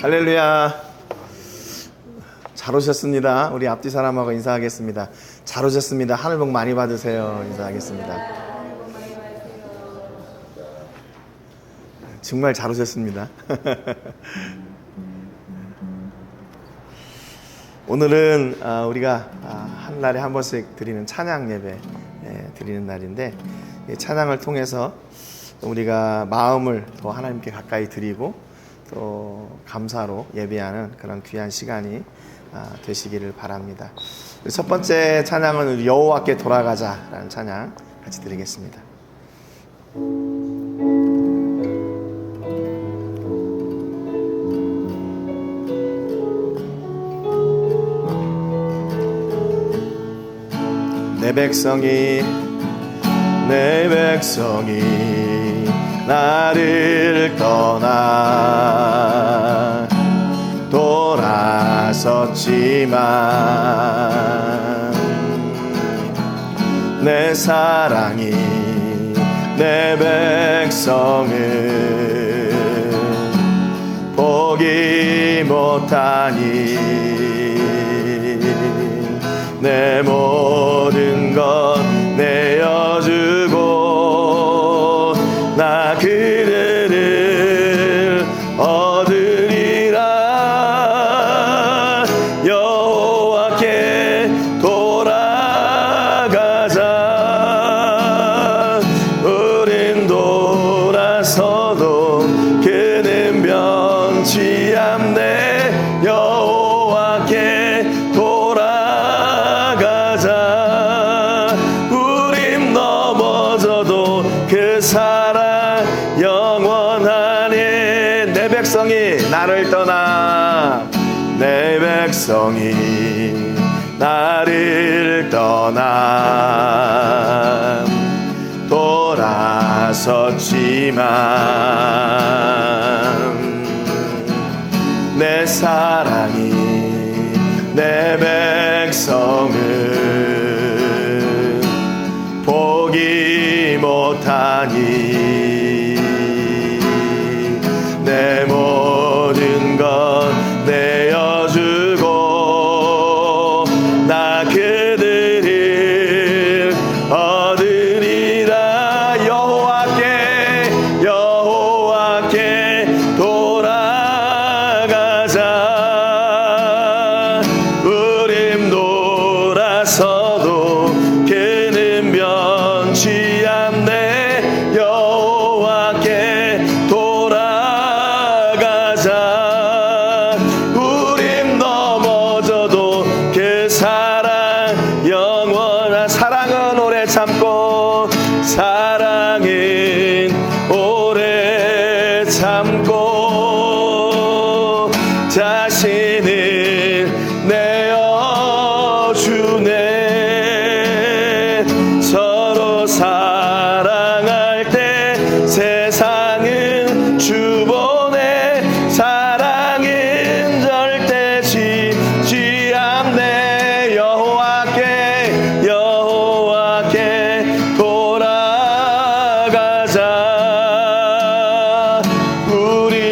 할렐루야. 잘 오셨습니다. 우리 앞뒤 사람하고 인사하겠습니다. 잘 오셨습니다. 하늘 복 많이 받으세요. 인사하겠습니다. 정말 잘 오셨습니다. 오늘은 우리가 한 달에 한 번씩 드리는 찬양 예배 드리는 날인데, 찬양을 통해서 우리가 마음을 더 하나님께 가까이 드리고 또 감사로 예배하는 그런 귀한 시간이 되시기를 바랍니다. 첫 번째 찬양은 여호와께 돌아가자라는 찬양 같이 드리겠습니다. 내 백성이 나를 떠나 돌아섰지만 내 사랑이 내 백성을 포기 못하니 내 모든 것 내어주고 나 그들을 얻으리라. 여호와께 돌아가자. 우린 돌아서도 그는 변치 않네. 여호와께 돌아가자. 우린 넘어져도 그 사랑 영원하니. 내 백성이 나를 떠나, 내 백성이 나를 떠나 돌아섰지만 내 사랑이 내 백성을 포기 못하니 내 모든 것 내어주고 나 그들을 얻으리라. 여호와께 돌아가자. 우린 돌아서도 그는 변치 않네. 여호와께 돌아가자. 우린 넘어져도 그 사랑 영원한. 사랑은 오래 참고, 사랑은 오래 참고 자신을 내어주네. 서로 사랑할 때 세상은 주보네. 사랑은 절대 지지 않네. 여호와께 돌아가자. 우리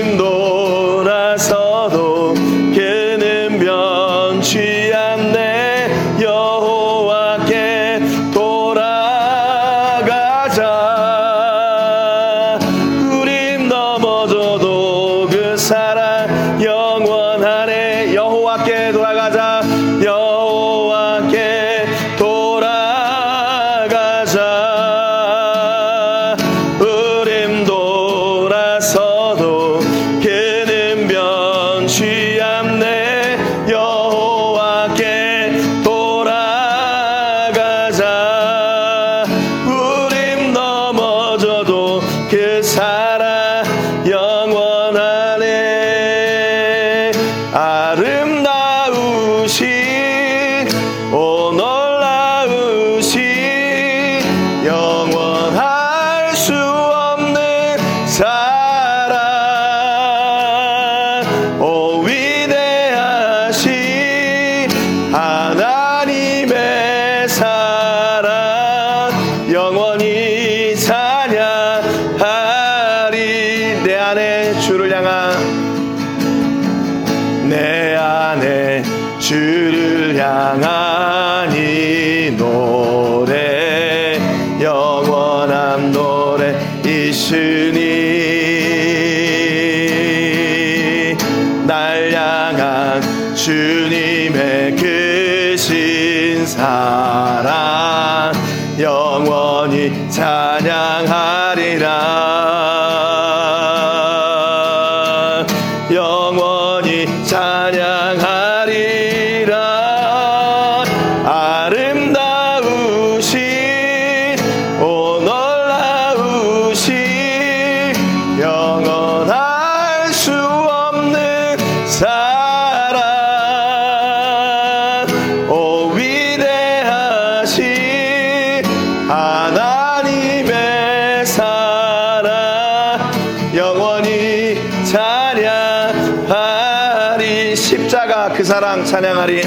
주를 향한 이 노래 영원한 노래이시니 날 향한 주님의 크신 사랑 영원히 찬양하리라 영원히 찬양하리라 아름다우신 오 놀라우신 영원할 수 없는 사랑 오 위대하신 하나님의 사랑 영원히 찬양하리 십자가 그 사랑 찬양하리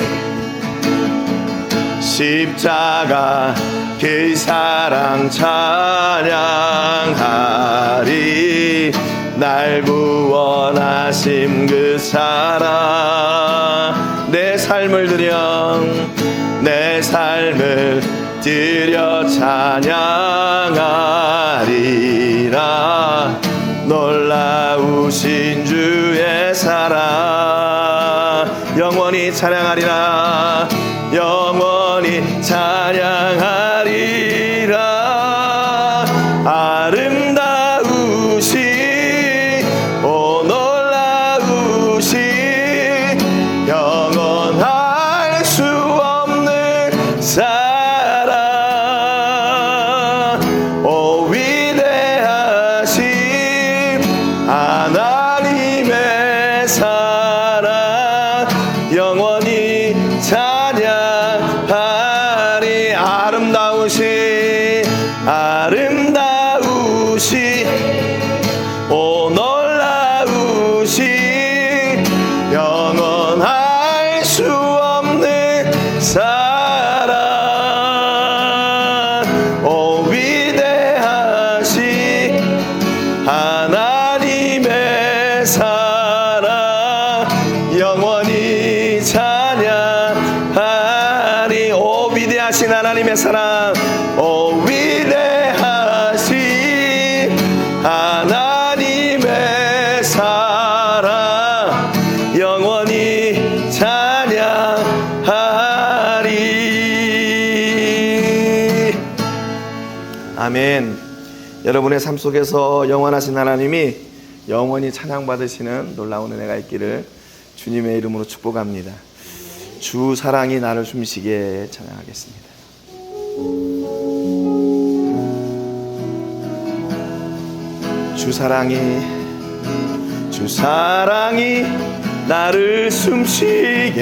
십자가 그 사랑 찬양하리 날 구원하심 그 사랑 내 삶을 드려 찬양하리라 놀라우신 주의 사랑 영원히 찬양하리라 영원히 찬양하리라 아름다우신 오 놀라우신 영원할 수 없는 사랑 오 위대하신 하나님의 사랑 영원히 찬양하리 아름다우신 오 놀라우신 영원할 수 없는 사랑 오 위대하신 하나님의 사랑 영원히 찬양하리 오 위대하신 하나님의 사랑 오 위대하신 하나님의 사랑 영원히 찬양하리 아멘. 여러분의 삶 속에서 영원하신 하나님이 영원히 찬양받으시는 놀라운 은혜가 있기를 주님의 이름으로 축복합니다. 주 사랑이 나를 숨쉬게 찬양하겠습니다. 주 사랑이 나를 숨쉬게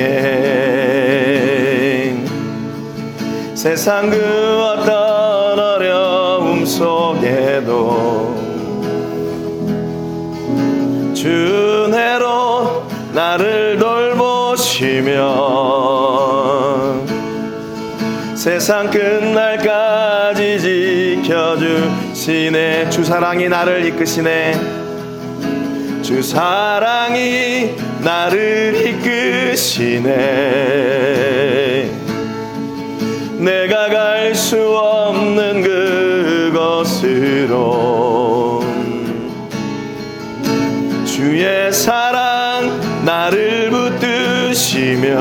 세상 그 어떤 어려움 속에도 주 은혜로 나를 돌보시며 세상 끝날까지 지켜주시네 주 사랑이 나를 이끄시네 주 사랑이 나를 이끄시네 내가 갈 수 없는 그곳으로 주의 사랑 나를 붙드시며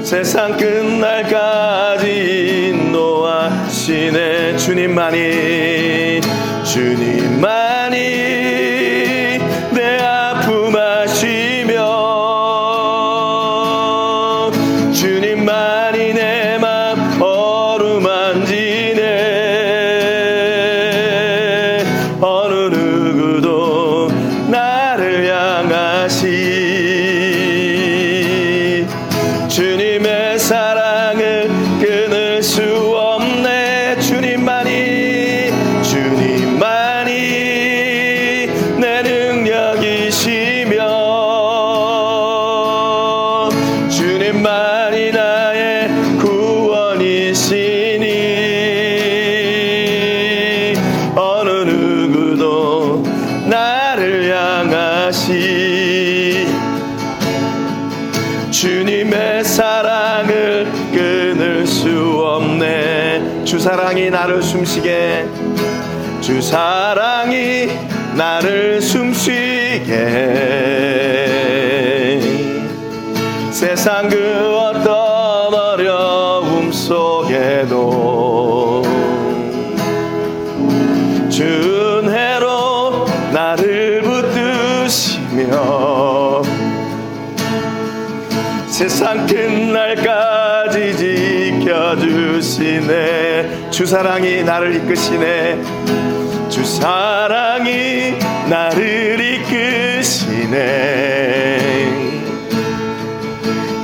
세상 끝날까지 인도하시네 주님만이 내 아픔 아시며 주님만이 내 맘 어루만지네 어느 누구도 나를 향하시 주님의 사랑을 끊을 수 없네 주님만이 사랑이 나를 숨쉬게, 주 사랑이 나를 숨쉬게. 세상 그 어떤 어려움 속에도 주 은혜로 나를 붙드시며 세상 끝날까지 지켜주시네. 주 사랑이 나를 이끄시네. 주 사랑이 나를 이끄시네.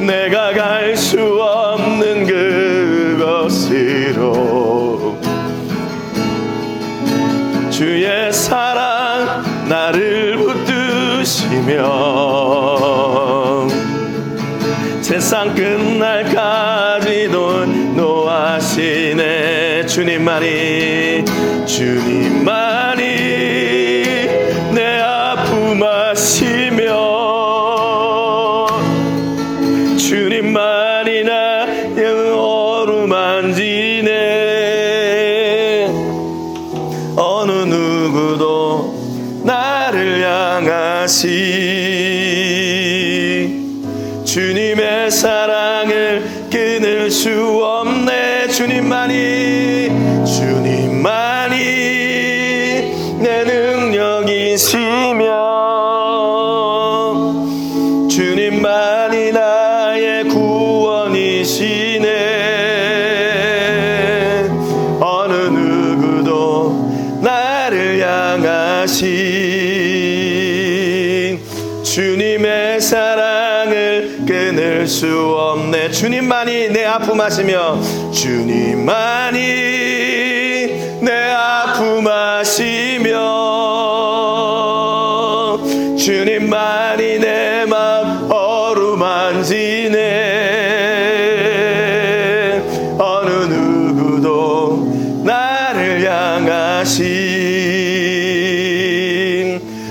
내가 갈 수 없는 그곳으로 주의 사랑 나를 붙드시며 세상 끝날까지도 노하시네. 주님만이 내 아픔 아시며 주님만이 나의 어루만지네. 어느 누구도 나를 향하시 주님의 사랑을 끊을 수 없네. 주님만이 내 능력이시며 주님만이 나의 구원이시네. 어느 누구도 나를 향하신 주님의 사랑을 끊을 수 없네. 주님만이 내 아픔 아시며 주님만이 내 아픔 아시며 주님만이 내 맘 어루만지네. 어느 누구도 나를 향하신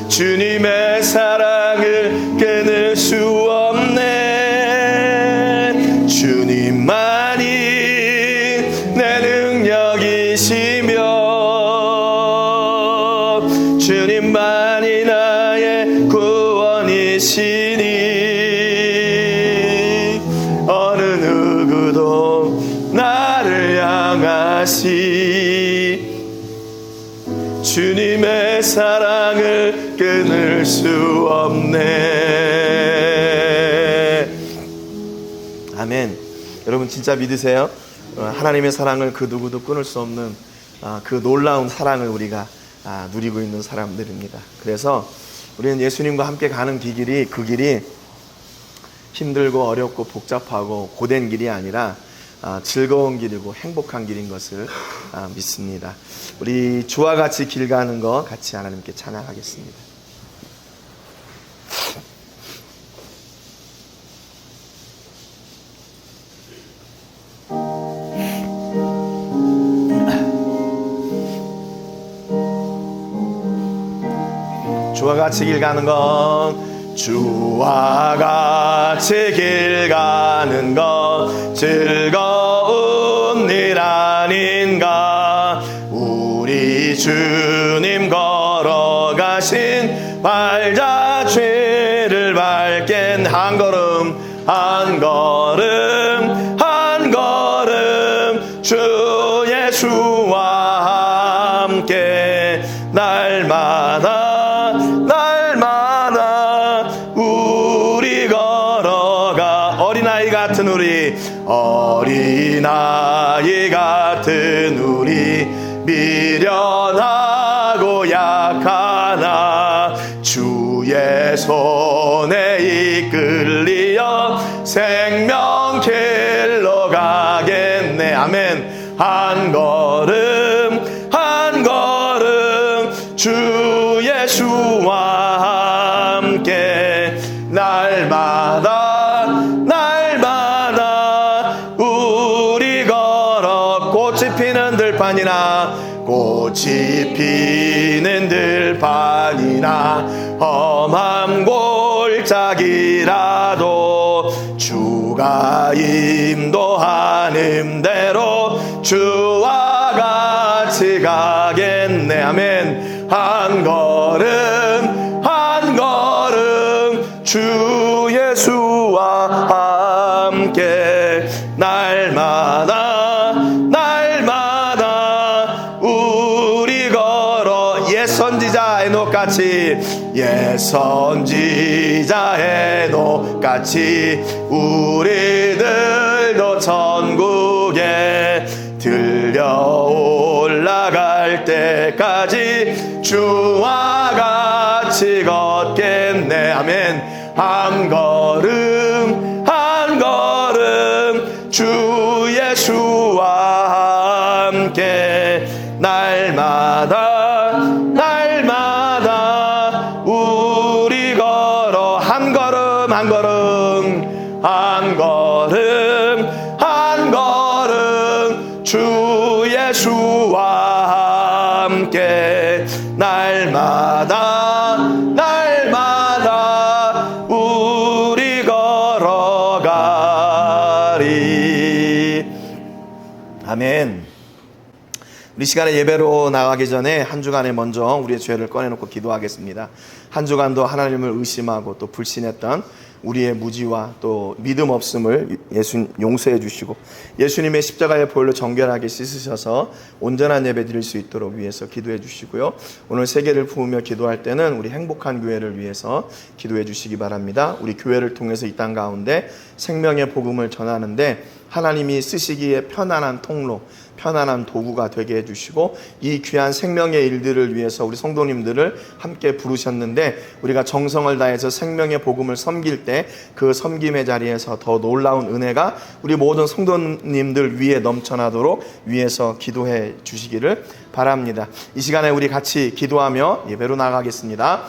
주님의 사랑을 끊을 수 없네. 주님만이 내 능력이시며 주님만이 나의 구원이시니 어느 누구도 나를 향하시 주님의 사랑을 끊을 수 없네. 아멘. 여러분 진짜 믿으세요? 하나님의 사랑을 그 누구도 끊을 수 없는 그 놀라운 사랑을 우리가 누리고 있는 사람들입니다. 그래서 우리는 예수님과 함께 가는 그 길이 힘들고 어렵고 복잡하고 고된 길이 아니라 즐거운 길이고 행복한 길인 것을 믿습니다. 우리 주와 같이 길 가는 거 같이 하나님께 찬양하겠습니다. 주와 같이 길 가는 건 주와 같이 길 가는 건 즐거운 일 아닌가. 우리 주님 걸어가신 발자 죄를 밟겐 한 걸음 한 걸음 한 걸음 주 예수와 함께 날마다 우리 걸어가. 어린아이 같은 우리 미련하고 약하나 주의 손에 이끌리어 생명길로 가겠네. 아멘. 한 걸음 한 걸음 주 예수와 함께 날마다 우리 걸어. 꽃이 피는 들판이나 험한 골짜기라도 주가 인도하는 대로 주와 가겠네. 아멘. 한 걸음 한 걸음 주 예수와 함께 날마다 날마다 우리 걸어 옛 선지자 에녹같이 옛 선지자 에녹같이 우리들도 천국에 들려 올라갈 때까지 주와 같이 걷겠네. 아멘. 한 걸음 한 걸음 주 예수와 함께 날마다 날마다 우리 걸어 한 걸음 한 걸음 한 걸음 한 걸음 주 예수와 함께 날마다 날마다 우리 걸어가리. 아멘. 우리 시간에 예배로 나가기 전에 한 주간에 먼저 우리의 죄를 꺼내놓고 기도하겠습니다. 한 주간도 하나님을 의심하고 또 불신했던 우리의 무지와 또 믿음 없음을 예수 용서해 주시고 예수님의 십자가의 보혈로 정결하게 씻으셔서 온전한 예배 드릴 수 있도록 위해서 기도해 주시고요. 오늘 세계를 부으며 기도할 때는 우리 행복한 교회를 위해서 기도해 주시기 바랍니다. 우리 교회를 통해서 이 땅 가운데 생명의 복음을 전하는데 하나님이 쓰시기에 편안한 통로, 편안한 도구가 되게 해주시고 이 귀한 생명의 일들을 위해서 우리 성도님들을 함께 부르셨는데 우리가 정성을 다해서 생명의 복음을 섬길 때 그 섬김의 자리에서 더 놀라운 은혜가 우리 모든 성도님들 위에 넘쳐나도록 위해서 기도해 주시기를 바랍니다. 이 시간에 우리 같이 기도하며 예배로 나가겠습니다.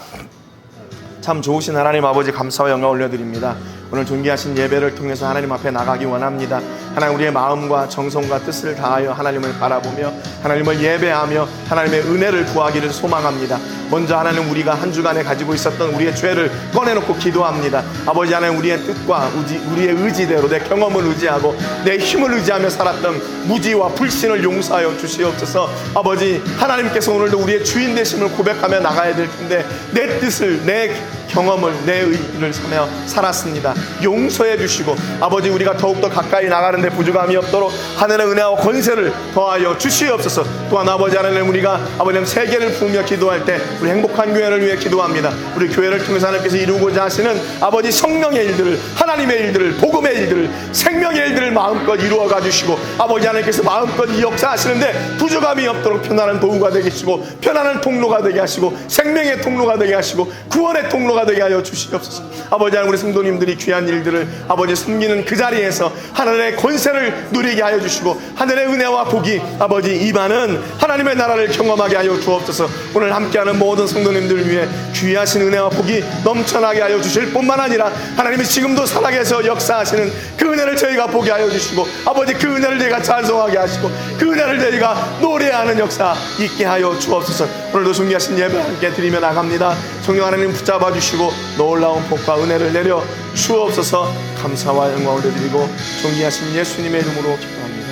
참 좋으신 하나님 아버지 감사와 영광 올려드립니다. 오늘 존귀하신 예배를 통해서 하나님 앞에 나가기 원합니다. 하나님 우리의 마음과 정성과 뜻을 다하여 하나님을 바라보며 하나님을 예배하며 하나님의 은혜를 구하기를 소망합니다. 먼저 하나님 우리가 한 주간에 가지고 있었던 우리의 죄를 꺼내놓고 기도합니다. 아버지 하나님 우리의 뜻과 우리의 의지대로 내 경험을 의지하고 내 힘을 의지하며 살았던 무지와 불신을 용서하여 주시옵소서. 아버지 하나님께서 오늘도 우리의 주인 되심을 고백하며 나가야 될 텐데 내 뜻을 내 경험을 내 의를 삼며 살았습니다. 용서해 주시고 아버지 우리가 더욱더 가까이 나가는데 부족함이 없도록 하늘의 은혜와 권세를 더하여 주시옵소서. 또한 아버지 하나님 우리가 아버지 세계를 부으며 기도할 때 우리 행복한 교회를 위해 기도합니다. 우리 교회를 통해서 하나님께서 이루고자 하시는 아버지 성령의 일들을 하나님의 일들을 복음의 일들을 생명의 일들을 마음껏 이루어 가주시고 아버지 하나님께서 마음껏 이 역사하시는데 부족함이 없도록 편안한 도구가 되게 하시고 편안한 통로가 되게 하시고 생명의 통로가 되게 하시고 구원의 통로가 되게 하여 주시옵소서. 아버지 하나님 우리 성도님들이 귀한 일들을 아버지 섬기는 그 자리에서 하늘의 권세를 누리게 하여 주시고 하늘의 은혜와 복이 아버지 임하는 하나님의 나라를 경험하게 하여 주옵소서. 오늘 함께하는 모든 성도님들을 위해 귀하신 은혜와 복이 넘쳐나게 하여 주실 뿐만 아니라 하나님이 지금도 살아계셔 역사하시는 그 은혜를 저희가 보게 하여 주시고 아버지 그 은혜를 저희가 찬송하게 하시고 그 은혜를 저희가 노래하는 역사 있게 하여 주옵소서. 오늘도 존귀하신 예배 함께 드리며 나갑니다. 성령 하나님 붙잡아 주시고 놀라운 복과 은혜를 내려 주옵소서. 감사와 영광을 드리고 존귀하신 예수님의 이름으로 기도합니다.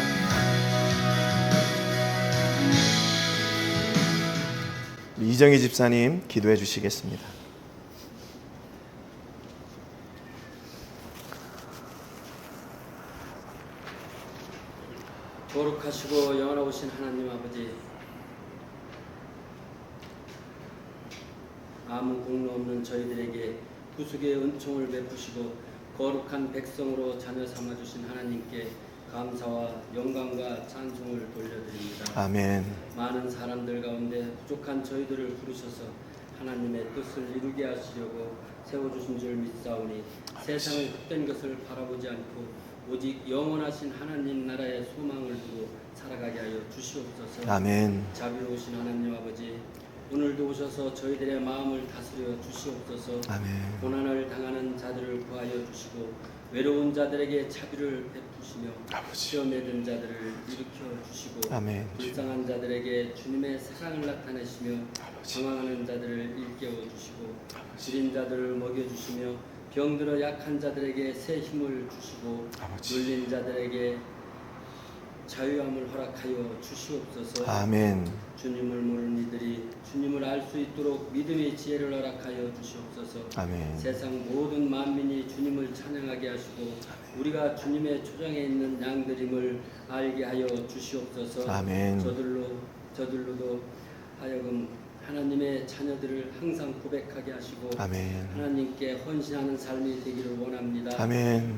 이정희 집사님 기도해 주시겠습니다. 거룩하시고 영원하신 하나님 아버지, 아무 공로 없는 저희들에게 구속의 은총을 베푸시고 거룩한 백성으로 자녀 삼아주신 하나님께 감사와 영광과 찬송을 돌려드립니다. 아멘. 많은 사람들 가운데 부족한 저희들을 부르셔서 하나님의 뜻을 이루게 하시려고 세워주신 줄 믿사오니 세상의 헛된 것을 바라보지 않고 오직 영원하신 하나님 나라의 소망을 두고 살아가게 하여 주시옵소서. 아멘. 자비로우신 하나님 아버지, 오늘도 오셔서 저희들의 마음을 다스려 주시옵소서. 아멘. 고난을 당하는 자들을 구하여 주시고 외로운 자들에게 자비를 베푸시며 시험에 든 자들을 일으켜 주시고 아멘. 불쌍한 자들에게 주님의 사랑을 나타내시며 방황하는 자들을 일깨워 주시고 지린 자들을 먹여 주시며 병들어 약한 자들에게 새 힘을 주시고 눌린 자들에게 자유함을 허락하여 주시옵소서. 아멘. 주님을 모르는 이들이 주님을 알 수 있도록 믿음의 지혜를 허락하여 주시옵소서. 아멘. 세상 모든 만민이 주님을 찬양하게 하시고 우리가 주님의 초장에 있는 양들임을 알게 하여 주시옵소서. 아멘. 저들로도 하여금 하나님의 자녀들을 항상 고백하게 하시고 아멘. 하나님께 헌신하는 삶이 되기를 원합니다. 아멘.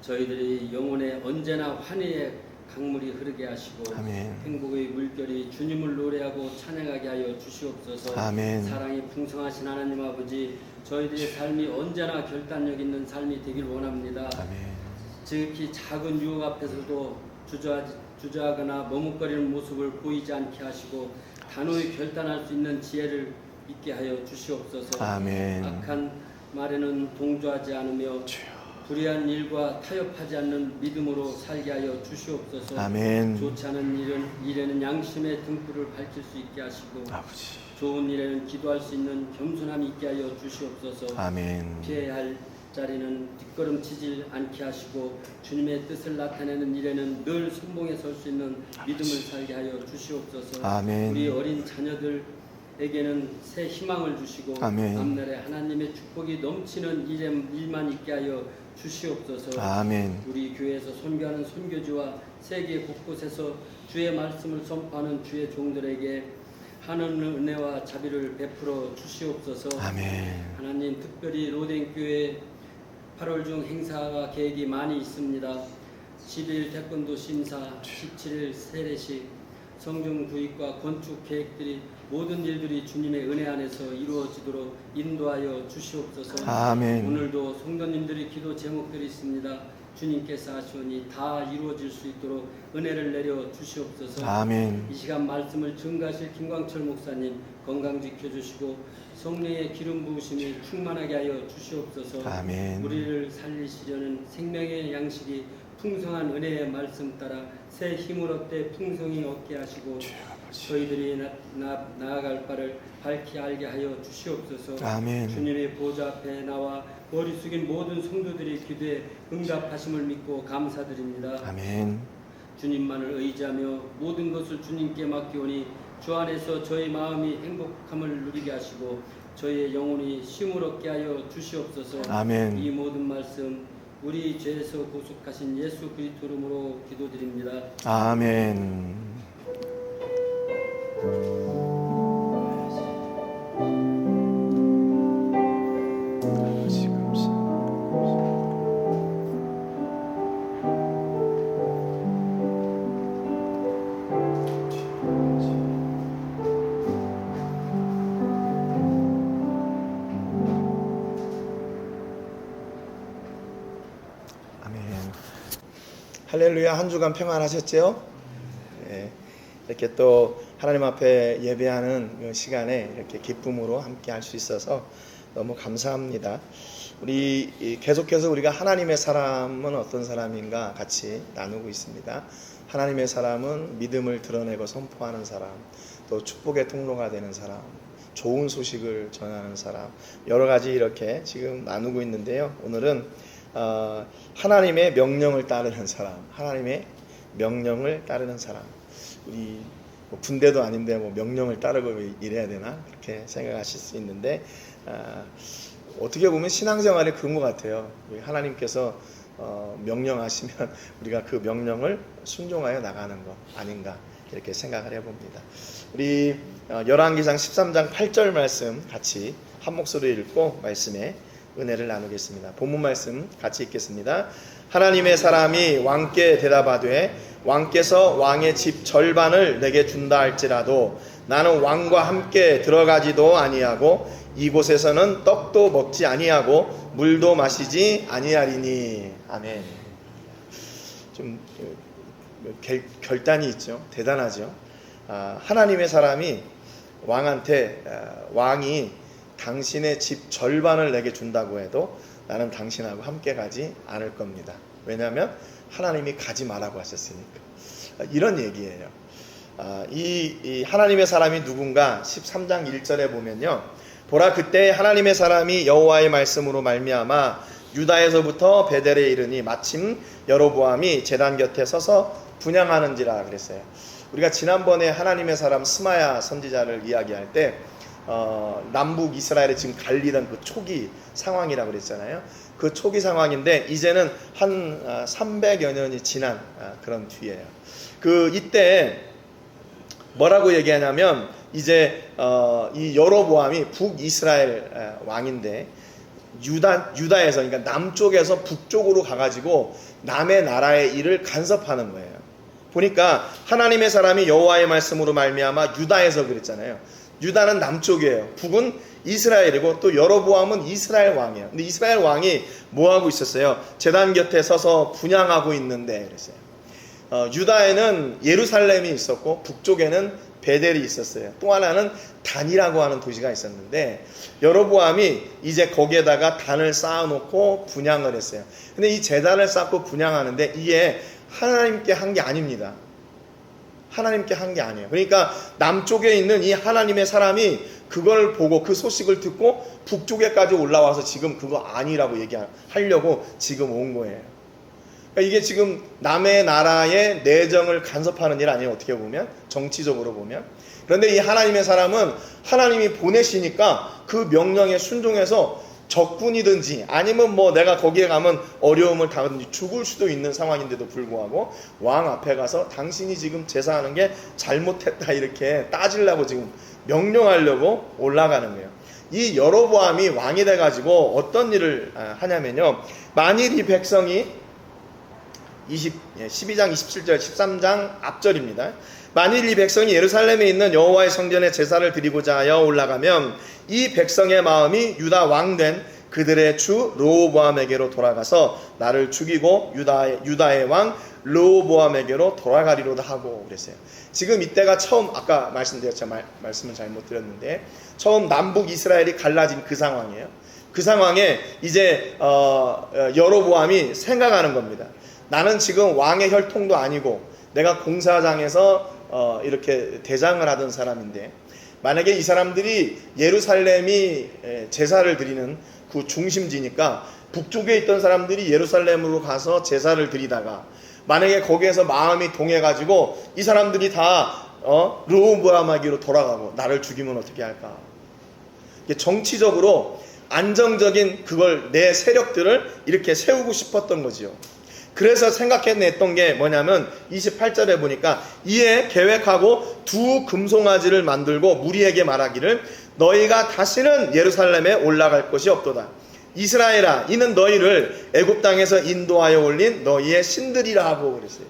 저희들이 영혼에 언제나 환희의 강물이 흐르게 하시고 아멘. 행복의 물결이 주님을 노래하고 찬양하게 하여 주시옵소서. 아멘. 사랑이 풍성하신 하나님 아버지, 저희들의 삶이 언제나 결단력 있는 삶이 되길 원합니다. 아멘. 지극히 작은 유혹 앞에서도 주저하거나 머뭇거리는 모습을 보이지 않게 하시고 단호히 결단할 수 있는 지혜를 있게 하여 주시옵소서. 아멘. 악한 말에는 동조하지 않으며 불의한 일과 타협하지 않는 믿음으로 살게 하여 주시옵소서. 아멘. 좋지 않은 일에는 양심의 등불을 밝힐 수 있게 하시고 아버지. 좋은 일에는 기도할 수 있는 겸손함이 있게 하여 주시옵소서. 아멘. 피해야 할 자리는 뒷걸음치지 않게 하시고 주님의 뜻을 나타내는 일에는 늘 선봉에 설 수 있는 믿음을 살게 하여 주시옵소서. 아멘. 우리 어린 자녀들에게는 새 희망을 주시고 아멘. 앞날에 하나님의 축복이 넘치는 일만 있게 하여 주시옵소서. 아멘. 우리 교회에서 선교하는 선교지와 세계 곳곳에서 주의 말씀을 선포하는 주의 종들에게 하늘 은혜와 자비를 베풀어 주시옵소서. 아멘. 하나님, 특별히 로덴교회 8월 중 행사가 계획이 많이 있습니다. 11일 태권도 심사, 17일 세례식, 성전 구입과 건축 계획들이 모든 일들이 주님의 은혜 안에서 이루어지도록 인도하여 주시옵소서. 아멘. 오늘도 성도님들이 기도 제목들이 있습니다. 주님께서 하시오니 다 이루어질 수 있도록 은혜를 내려 주시옵소서. 아멘. 이 시간 말씀을 증거하실 김광철 목사님 건강 지켜주시고 성령의 기름 부으심이 충만하게 하여 주시옵소서. 아멘. 우리를 살리시려는 생명의 양식이 풍성한 은혜의 말씀 따라 새 힘을 얻되 풍성히 얻게 하시고 저희들이 나아갈 바를 밝히 알게 하여 주시옵소서. 아멘. 주님의 보좌 앞에 나와 머리 숙인 모든 성도들이 기도에 응답하심을 믿고 감사드립니다. 아멘. 주님만을 의지하며 모든 것을 주님께 맡기오니 주 안에서 저희 마음이 행복함을 누리게 하시고 저희의 영혼이 쉼을 얻게 하여 주시옵소서. 아멘. 이 모든 말씀 우리 죄에서 구속하신 예수 그리스도 이름으로 기도드립니다. 아멘. 할렐루야. 한 주간 평안하셨죠? 네. 이렇게 또 하나님 앞에 예배하는 시간에 이렇게 기쁨으로 함께 할 수 있어서 너무 감사합니다. 우리 계속해서 우리가 하나님의 사람은 어떤 사람인가 같이 나누고 있습니다. 하나님의 사람은 믿음을 드러내고 선포하는 사람, 또 축복의 통로가 되는 사람, 좋은 소식을 전하는 사람, 여러 가지 이렇게 지금 나누고 있는데요. 오늘은 하나님의 명령을 따르는 사람, 하나님의 명령을 따르는 사람. 우리 뭐 군대도 아닌데 뭐 명령을 따르고 일해야 되나 그렇게 생각하실 수 있는데 어떻게 보면 신앙생활이 그런 것 같아요. 하나님께서 명령하시면 우리가 그 명령을 순종하여 나가는 것 아닌가 이렇게 생각을 해봅니다. 우리 열왕기상 13장 8절 말씀 같이 한 목소리로 읽고 말씀에 은혜를 나누겠습니다. 본문 말씀 같이 읽겠습니다. 하나님의 사람이 왕께 대답하되 왕께서 왕의 집 절반을 내게 준다 할지라도 나는 왕과 함께 들어가지도 아니하고 이곳에서는 떡도 먹지 아니하고 물도 마시지 아니하리니. 아멘. 좀 결단이 있죠. 대단하죠. 하나님의 사람이 왕한테 왕이 당신의 집 절반을 내게 준다고 해도 나는 당신하고 함께 가지 않을 겁니다. 왜냐하면 하나님이 가지 말라고 하셨으니까. 이런 얘기예요. 이 하나님의 사람이 누군가 13장 1절에 보면요. 보라 그때 하나님의 사람이 여호와의 말씀으로 말미암아 유다에서부터 베델에 이르니 마침 여로보암이 제단 곁에 서서 분향하는지라 그랬어요. 우리가 지난번에 하나님의 사람 스마야 선지자를 이야기할 때 남북 이스라엘에 지금 갈리던 그 초기 상황이라고 그랬잖아요. 그 초기 상황인데 이제는 한 300여 년이 지난 그런 뒤에요. 이때 뭐라고 얘기하냐면 이제 이 여로보암이 북이스라엘 왕인데 유다에서, 그러니까 남쪽에서 북쪽으로 가가지고 남의 나라의 일을 간섭하는 거예요. 보니까 하나님의 사람이 여호와의 말씀으로 말미암아 유다에서 그랬잖아요. 유다는 남쪽이에요. 북은 이스라엘이고 또 여로보암은 이스라엘 왕이에요. 근데 이스라엘 왕이 뭐 하고 있었어요? 제단 곁에 서서 분향하고 있는데 그랬어요. 유다에는 예루살렘이 있었고 북쪽에는 베델이 있었어요. 또 하나는 단이라고 하는 도시가 있었는데 여로보암이 이제 거기에다가 단을 쌓아놓고 분향을 했어요. 근데 이 제단을 쌓고 분향하는데 이게 하나님께 한 게 아닙니다. 하나님께 한 게 아니에요. 그러니까 남쪽에 있는 이 하나님의 사람이 그걸 보고 그 소식을 듣고 북쪽에까지 올라와서 지금 그거 아니라고 얘기하려고 지금 온 거예요. 그러니까 이게 지금 남의 나라의 내정을 간섭하는 일 아니에요. 어떻게 보면 정치적으로 보면. 그런데 이 하나님의 사람은 하나님이 보내시니까 그 명령에 순종해서 적군이든지 아니면 뭐 내가 거기에 가면 어려움을 당하든지 죽을 수도 있는 상황인데도 불구하고 왕 앞에 가서 당신이 지금 제사하는 게 잘못했다 이렇게 따지려고 지금 명령하려고 올라가는 거예요. 이 여로보암이 왕이 돼가지고 어떤 일을 하냐면요, 만일 이 백성이 12장 27절 13장 앞절입니다. 만일 이 백성이 예루살렘에 있는 여호와의 성전에 제사를 드리고자 하여 올라가면 이 백성의 마음이 유다 왕된 그들의 주 르호보암에게로 돌아가서 나를 죽이고 유다의 왕 르호보암에게로 돌아가리로다 하고 그랬어요. 지금 이때가 처음, 아까 말씀드렸죠. 말씀을 잘못 드렸는데 처음 남북 이스라엘이 갈라진 그 상황이에요. 그 상황에 이제 여로보암이 생각하는 겁니다. 나는 지금 왕의 혈통도 아니고 내가 공사장에서 이렇게 대장을 하던 사람인데 만약에 이 사람들이 예루살렘이 제사를 드리는 그 중심지니까 북쪽에 있던 사람들이 예루살렘으로 가서 제사를 드리다가 만약에 거기에서 마음이 동해가지고 이 사람들이 다 르호보암에게로 돌아가고 나를 죽이면 어떻게 할까? 정치적으로 안정적인 그걸 내 세력들을 이렇게 세우고 싶었던 거지요. 그래서 생각해냈던 게 뭐냐면 28절에 보니까 이에 계획하고 두 금송아지를 만들고 무리에게 말하기를 너희가 다시는 예루살렘에 올라갈 것이 없도다. 이스라엘아, 이는 너희를 애굽 땅에서 인도하여 올린 너희의 신들이라 하고 그랬어요.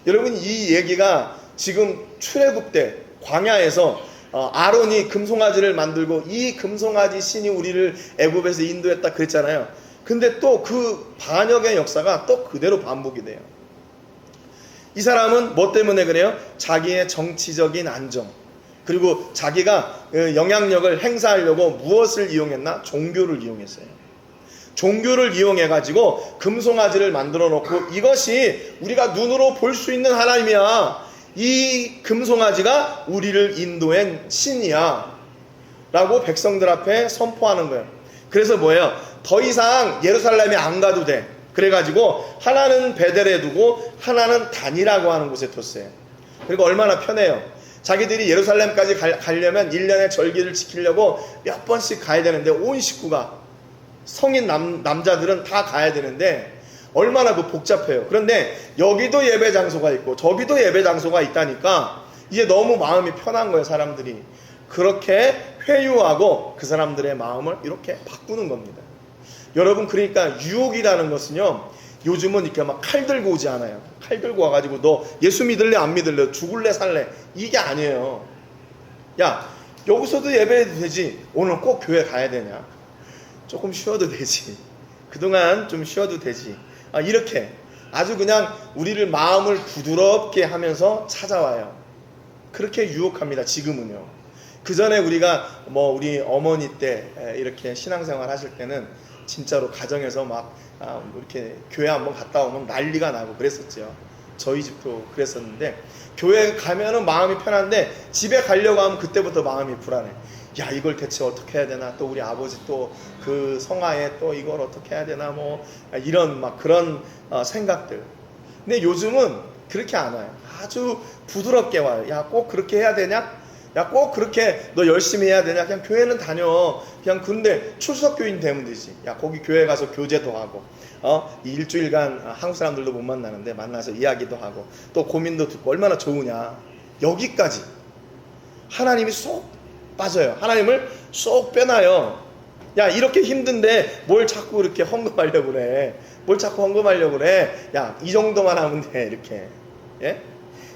여러분, 이 얘기가 지금 출애굽 때 광야에서 아론이 금송아지를 만들고 이 금송아지 신이 우리를 애굽에서 인도했다 그랬잖아요. 근데 또 그 반역의 역사가 또 그대로 반복이 돼요. 이 사람은 뭐 때문에 그래요? 자기의 정치적인 안정, 그리고 자기가 영향력을 행사하려고 무엇을 이용했나? 종교를 이용했어요. 종교를 이용해가지고 금송아지를 만들어 놓고 이것이 우리가 눈으로 볼 수 있는 하나님이야. 이 금송아지가 우리를 인도한 신이야. 라고 백성들 앞에 선포하는 거예요. 그래서 뭐예요? 더 이상 예루살렘에 안 가도 돼. 그래가지고 하나는 베델에 두고 하나는 단이라고 하는 곳에 뒀어요. 그리고 얼마나 편해요. 자기들이 예루살렘까지 가려면 1년의 절기를 지키려고 몇 번씩 가야 되는데 온 식구가 성인 남자들은 다 가야 되는데 얼마나 복잡해요. 그런데 여기도 예배 장소가 있고 저기도 예배 장소가 있다니까 이제 너무 마음이 편한 거예요. 사람들이 그렇게 회유하고 그 사람들의 마음을 이렇게 바꾸는 겁니다. 여러분, 그러니까 유혹이라는 것은요, 요즘은 이렇게 막 칼 들고 오지 않아요. 칼 들고 와가지고 너 예수 믿을래 안 믿을래, 죽을래 살래, 이게 아니에요. 야, 여기서도 예배해도 되지, 오늘 꼭 교회 가야 되냐, 조금 쉬어도 되지, 그동안 좀 쉬어도 되지, 이렇게 아주 그냥 우리를 마음을 부드럽게 하면서 찾아와요. 그렇게 유혹합니다. 지금은요. 그 전에 우리가 우리 어머니 때 이렇게 신앙생활 하실 때는 진짜로 가정에서 막 이렇게 교회 한번 갔다 오면 난리가 나고 그랬었죠. 저희 집도 그랬었는데 교회 가면은 마음이 편한데 집에 가려고 하면 그때부터 마음이 불안해. 야, 이걸 대체 어떻게 해야 되나, 또 우리 아버지 또 그 성화에 또 이걸 어떻게 해야 되나, 이런 막 그런 생각들. 근데 요즘은 그렇게 안 와요. 아주 부드럽게 와요. 야, 꼭 그렇게 해야 되냐? 야, 꼭 그렇게 너 열심히 해야 되냐? 그냥 교회는 다녀. 그냥 근데 출석교인 되면 되지. 야, 거기 교회 가서 교제도 하고, 이 일주일간 한국 사람들도 못 만나는데 만나서 이야기도 하고, 또 고민도 듣고 얼마나 좋으냐. 여기까지 하나님이 쏙 빠져요. 하나님을 쏙 빼놔요. 야, 이렇게 힘든데 뭘 자꾸 이렇게 헌금하려고 그래? 뭘 자꾸 헌금하려고 그래? 야, 이 정도만 하면 돼. 이렇게. 예?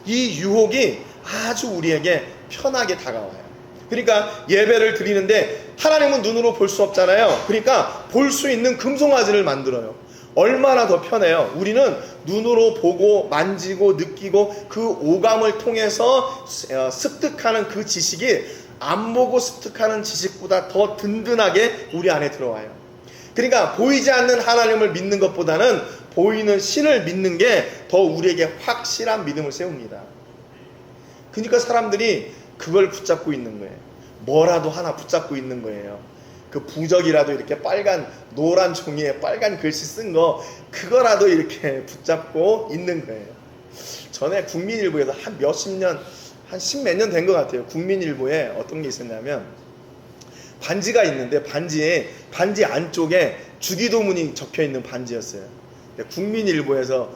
이 유혹이 아주 우리에게 편하게 다가와요. 그러니까 예배를 드리는데 하나님은 눈으로 볼 수 없잖아요. 그러니까 볼 수 있는 금송아지를 만들어요. 얼마나 더 편해요. 우리는 눈으로 보고 만지고 느끼고 그 오감을 통해서 습득하는 그 지식이 안 보고 습득하는 지식보다 더 든든하게 우리 안에 들어와요. 그러니까 보이지 않는 하나님을 믿는 것보다는 보이는 신을 믿는 게 더 우리에게 확실한 믿음을 세웁니다. 그러니까 사람들이 그걸 붙잡고 있는 거예요. 뭐라도 하나 붙잡고 있는 거예요. 그 부적이라도 이렇게 빨간 노란 종이에 빨간 글씨 쓴 거 그거라도 이렇게 붙잡고 있는 거예요. 전에 국민일보에서 한 몇십 년, 한 십몇 년 된 것 같아요. 국민일보에 어떤 게 있었냐면 반지가 있는데 반지 안쪽에 주기도문이 적혀 있는 반지였어요. 국민일보에서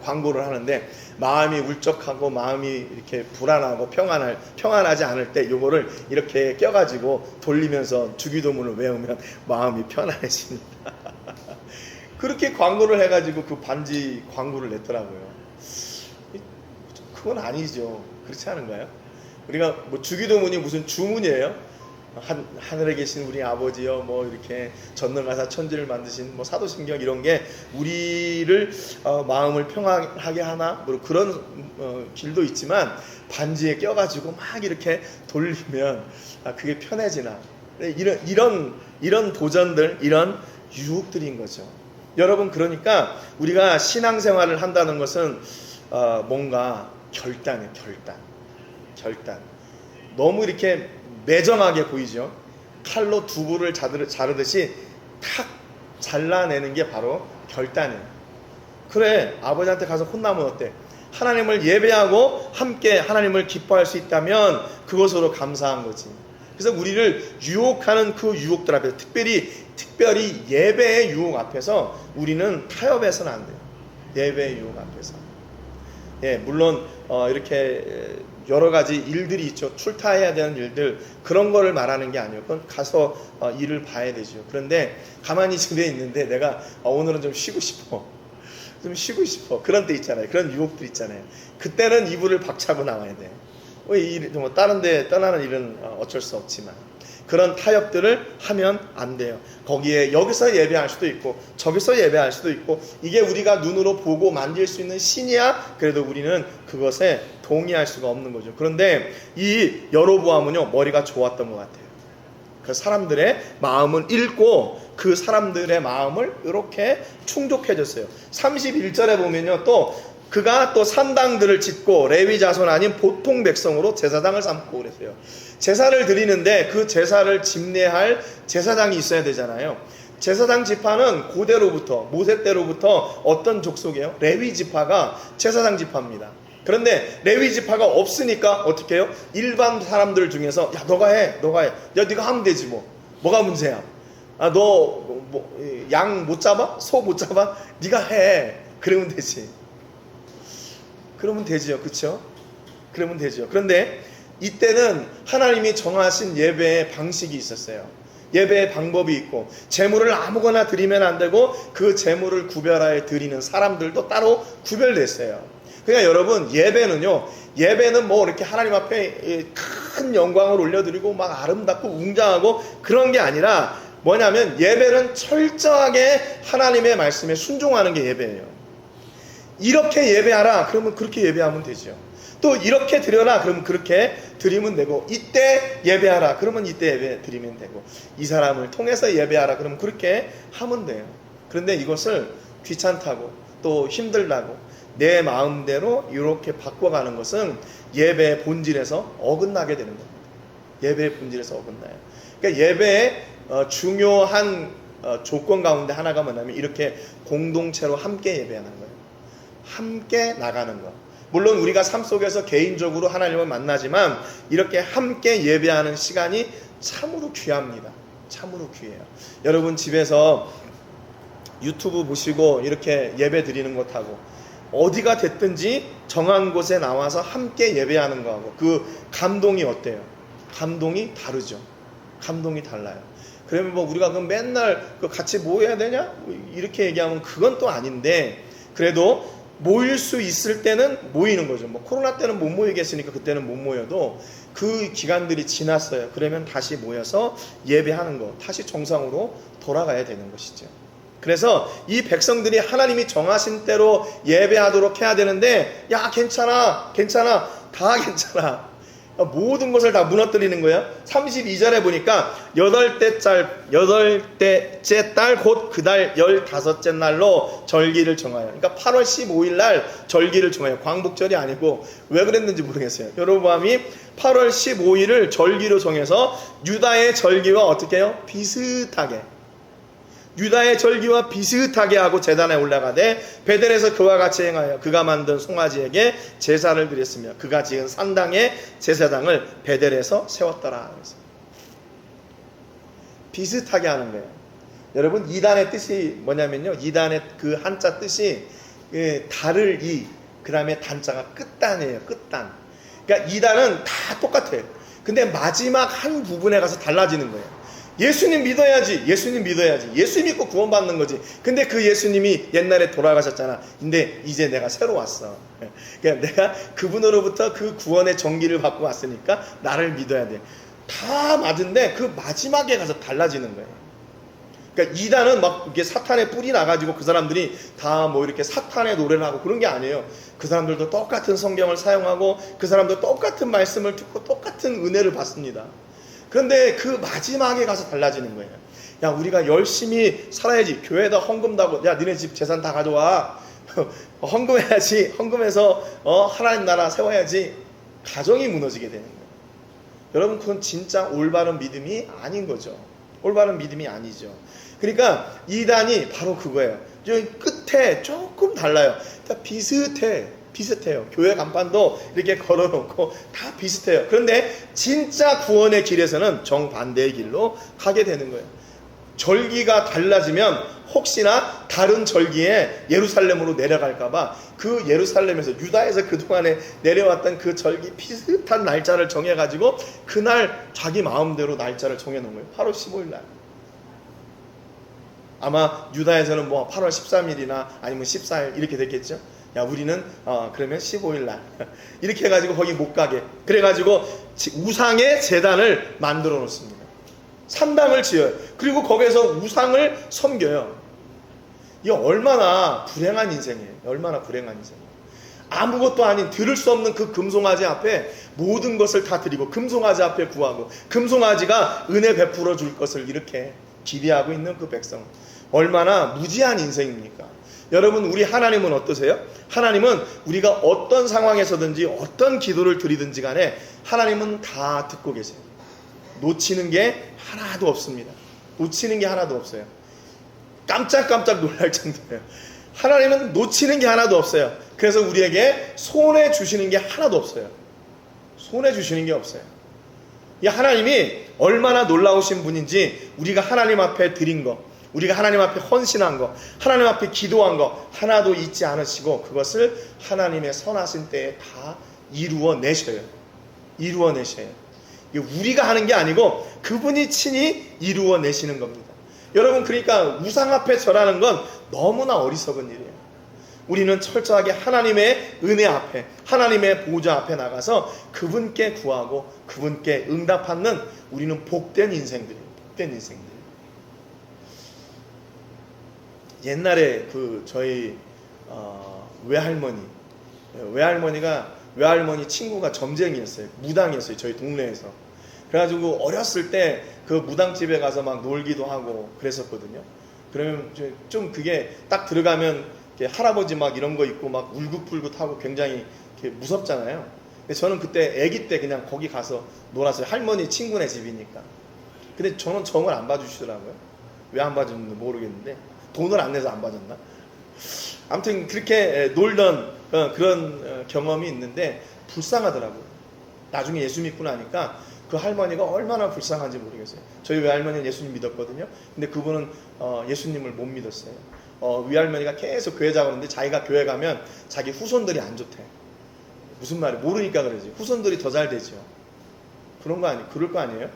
광고를 하는데 마음이 울적하고 마음이 이렇게 불안하고 평안하지 않을 때 요거를 이렇게 껴가지고 돌리면서 주기도문을 외우면 마음이 편안해집니다. 그렇게 광고를 해가지고 그 반지 광고를 냈더라고요. 그건 아니죠. 그렇지 않은가요? 우리가 뭐 주기도문이 무슨 주문이에요? 하늘에 계신 우리 아버지여, 뭐 이렇게 전능하사 천지를 만드신 뭐 사도신경 이런 게 우리를 마음을 평안하게 하나 뭐 그런 길도 있지만 반지에 껴가지고 막 이렇게 돌리면 그게 편해지나 이런 도전들, 이런 유혹들인 거죠. 여러분, 그러니까 우리가 신앙생활을 한다는 것은 뭔가 결단이에요. 결단. 너무 이렇게 매정하게 보이죠. 칼로 두부를 자르듯이 탁 잘라내는 게 바로 결단이에요. 그래, 아버지한테 가서 혼나면 어때? 하나님을 예배하고 함께 하나님을 기뻐할 수 있다면 그것으로 감사한 거지. 그래서 우리를 유혹하는 그 유혹들 앞에서 특별히 예배의 유혹 앞에서 우리는 타협해서는 안 돼요. 예배의 유혹 앞에서. 예, 물론 이렇게 여러 가지 일들이 있죠. 출타해야 되는 일들, 그런 거를 말하는 게 아니에요. 그건 가서 일을 봐야 되죠. 그런데 가만히 집에 있는데 내가 오늘은 좀 쉬고 싶어. 그런 때 있잖아요. 그런 유혹들 있잖아요. 그때는 이불을 박차고 나와야 돼. 뭐 다른 데 떠나는 일은 어쩔 수 없지만 그런 타협들을 하면 안 돼요. 거기에 여기서 예배할 수도 있고 저기서 예배할 수도 있고 이게 우리가 눈으로 보고 만질 수 있는 신이야. 그래도 우리는 그것에 동의할 수가 없는 거죠. 그런데 이 여로보암은요, 머리가 좋았던 것 같아요. 그 사람들의 마음을 읽고 그 사람들의 마음을 이렇게 충족해줬어요. 31절에 보면요, 또 그가 또 산당들을 짓고 레위 자손 아닌 보통 백성으로 제사장을 삼고 그랬어요. 제사를 드리는데 그 제사를 집례할 제사장이 있어야 되잖아요. 제사장 지파는 고대로부터, 모세 때로부터 어떤 족속이에요? 레위 지파가 제사장 지파입니다. 그런데 레위 지파가 없으니까 어떻게 해요? 일반 사람들 중에서 야, 너가 해. 야, 네가 하면 되지 뭐. 뭐가 문제야? 아, 너 양 못 잡아? 소 못 잡아? 네가 해. 그러면 되지. 그러면 되지요. 그렇죠? 그러면 되죠. 그런데 이때는 하나님이 정하신 예배의 방식이 있었어요. 예배의 방법이 있고 제물을 아무거나 드리면 안 되고 그 제물을 구별하여 드리는 사람들도 따로 구별됐어요. 그러니까 여러분, 예배는 뭐 이렇게 하나님 앞에 큰 영광을 올려드리고 막 아름답고 웅장하고 그런 게 아니라 뭐냐면 예배는 철저하게 하나님의 말씀에 순종하는 게 예배예요. 이렇게 예배하라 그러면 그렇게 예배하면 되죠. 또 이렇게 드려라 그러면 그렇게 드리면 되고, 이때 예배하라 그러면 이때 예배 드리면 되고, 이 사람을 통해서 예배하라 그러면 그렇게 하면 돼요. 그런데 이것을 귀찮다고 또 힘들다고 내 마음대로 이렇게 바꿔가는 것은 예배의 본질에서 어긋나게 되는 겁니다. 예배의 본질에서 어긋나요. 그러니까 예배의 중요한 조건 가운데 하나가 뭐냐면 이렇게 공동체로 함께 예배하는 거예요. 함께 나가는 거. 물론 우리가 삶 속에서 개인적으로 하나님을 만나지만 이렇게 함께 예배하는 시간이 참으로 귀합니다. 참으로 귀해요. 여러분 집에서 유튜브 보시고 이렇게 예배 드리는 것하고 어디가 됐든지 정한 곳에 나와서 함께 예배하는 거하고 그 감동이 어때요? 감동이 다르죠. 감동이 달라요. 그러면 뭐 우리가 그럼 맨날 같이 모여야 되냐? 이렇게 얘기하면 그건 또 아닌데, 그래도 모일 수 있을 때는 모이는 거죠. 뭐 코로나 때는 못 모이겠으니까 그때는 못 모여도 그 기간들이 지났어요. 그러면 다시 모여서 예배하는 거, 다시 정상으로 돌아가야 되는 것이죠. 그래서 이 백성들이 하나님이 정하신 대로 예배하도록 해야 되는데, 야 괜찮아 다 괜찮아, 모든 것을 다 무너뜨리는 거예요. 32절에 보니까 여덟째 달 곧 그달 15째 날로 절기를 정하여, 그러니까 8월 15일 날 절기를 정하여, 광복절이 아니고 왜 그랬는지 모르겠어요. 여로보암이 8월 15일을 절기로 정해서 유다의 절기와 어떻게 해요? 비슷하게, 유다의 절기와 비슷하게 하고 제단에 올라가되 베델에서 그와 같이 행하여 그가 만든 송아지에게 제사를 드렸으며 그가 지은 산당의 제사장을 베델에서 세웠더라. 비슷하게 하는 거예요. 여러분 이단의 뜻이 뭐냐면요, 이단의 그 한자 뜻이 달을 그 다음에 단자가 끝단이에요. 끝단. 그러니까 이단은 다 똑같아요. 근데 마지막 한 부분에 가서 달라지는 거예요. 예수님 믿어야지, 예수님 믿어야지, 예수 믿고 구원받는 거지. 근데 그 예수님이 옛날에 돌아가셨잖아. 근데 이제 내가 새로 왔어. 그러니까 내가 그분으로부터 그 구원의 정기를 받고 왔으니까 나를 믿어야 돼. 다 맞은데 그 마지막에 가서 달라지는 거예요. 그러니까 이단은 막 이렇게 사탄의 뿔이 나가지고 그 사람들이 다 뭐 이렇게 사탄의 노래를 하고 그런 게 아니에요. 그 사람들도 똑같은 성경을 사용하고 그 사람도 똑같은 말씀을 듣고 똑같은 은혜를 받습니다. 그런데 그 마지막에 가서 달라지는 거예요. 야 우리가 열심히 살아야지. 교회에다 헌금다고, 야 니네 집 재산 다 가져와. 헌금해야지. 헌금해서 하나님 나라 세워야지. 가정이 무너지게 되는 거예요. 여러분 그건 진짜 올바른 믿음이 아닌 거죠. 올바른 믿음이 아니죠. 그러니까 이단이 바로 그거예요. 저 끝에 조금 달라요. 다 비슷해요. 교회 간판도 이렇게 걸어놓고 다 비슷해요. 그런데 진짜 구원의 길에서는 정반대의 길로 가게 되는 거예요. 절기가 달라지면 혹시나 다른 절기에 예루살렘으로 내려갈까봐 그 예루살렘에서, 유다에서 그동안에 내려왔던 그 절기 비슷한 날짜를 정해가지고 그날 자기 마음대로 날짜를 정해놓은 거예요. 8월 15일 날. 아마 유다에서는 뭐 8월 13일이나 아니면 14일 이렇게 됐겠죠. 야 우리는 그러면 15일 날 이렇게 해가지고 거기 못 가게, 그래가지고 우상의 제단을 만들어 놓습니다. 산당을 지어요. 그리고 거기에서 우상을 섬겨요. 이게 얼마나 불행한 인생이에요. 얼마나 불행한 인생이에요. 아무것도 아닌, 들을 수 없는 그 금송아지 앞에 모든 것을 다 드리고 금송아지 앞에 구하고 금송아지가 은혜 베풀어 줄 것을 이렇게 기대하고 있는 그 백성, 얼마나 무지한 인생입니까? 여러분 우리 하나님은 어떠세요? 하나님은 우리가 어떤 상황에서든지 어떤 기도를 드리든지 간에 하나님은 다 듣고 계세요. 놓치는 게 하나도 없습니다. 놓치는 게 하나도 없어요. 깜짝깜짝 놀랄 정도예요. 하나님은 놓치는 게 하나도 없어요. 그래서 우리에게 손해 주시는 게 하나도 없어요. 손해 주시는 게 없어요. 이 하나님이 얼마나 놀라우신 분인지 우리가 하나님 앞에 드린 거, 우리가 하나님 앞에 헌신한 거, 하나님 앞에 기도한 거 하나도 잊지 않으시고 그것을 하나님의 선하신 때에 다 이루어내셔요. 이루어내셔요. 이게 우리가 하는 게 아니고 그분이 친히 이루어내시는 겁니다. 여러분 그러니까 우상 앞에 절하는 건 너무나 어리석은 일이에요. 우리는 철저하게 하나님의 은혜 앞에, 하나님의 보좌 앞에 나가서 그분께 구하고 그분께 응답하는, 우리는 복된 인생들이에요. 복된 인생들. 옛날에 그 저희 외할머니 친구가 점쟁이였어요. 무당이었어요. 저희 동네에서. 그래가지고 어렸을 때 그 무당집에 가서 막 놀기도 하고 그랬었거든요. 그러면 좀 그게 딱 들어가면 할아버지 막 이런 거 있고 막 울긋불긋하고 굉장히 무섭잖아요. 근데 저는 그때 아기 때 그냥 거기 가서 놀았어요. 할머니 친구네 집이니까. 근데 저는 정을 안 봐주시더라고요. 왜 안 봐줬는지 모르겠는데 돈을 안 내서 안 봐줬나? 아무튼 그렇게 놀던 그런 경험이 있는데 불쌍하더라고요. 나중에 예수 믿고 나니까 그 할머니가 얼마나 불쌍한지 모르겠어요. 저희 외할머니는 예수님 믿었거든요. 근데 그분은 예수님을 못 믿었어요. 외할머니가 계속 교회 가는데 자기가 교회 가면 자기 후손들이 안 좋대. 무슨 말이에요? 모르니까 그러지. 후손들이 더 잘 되죠. 그럴 거 아니에요?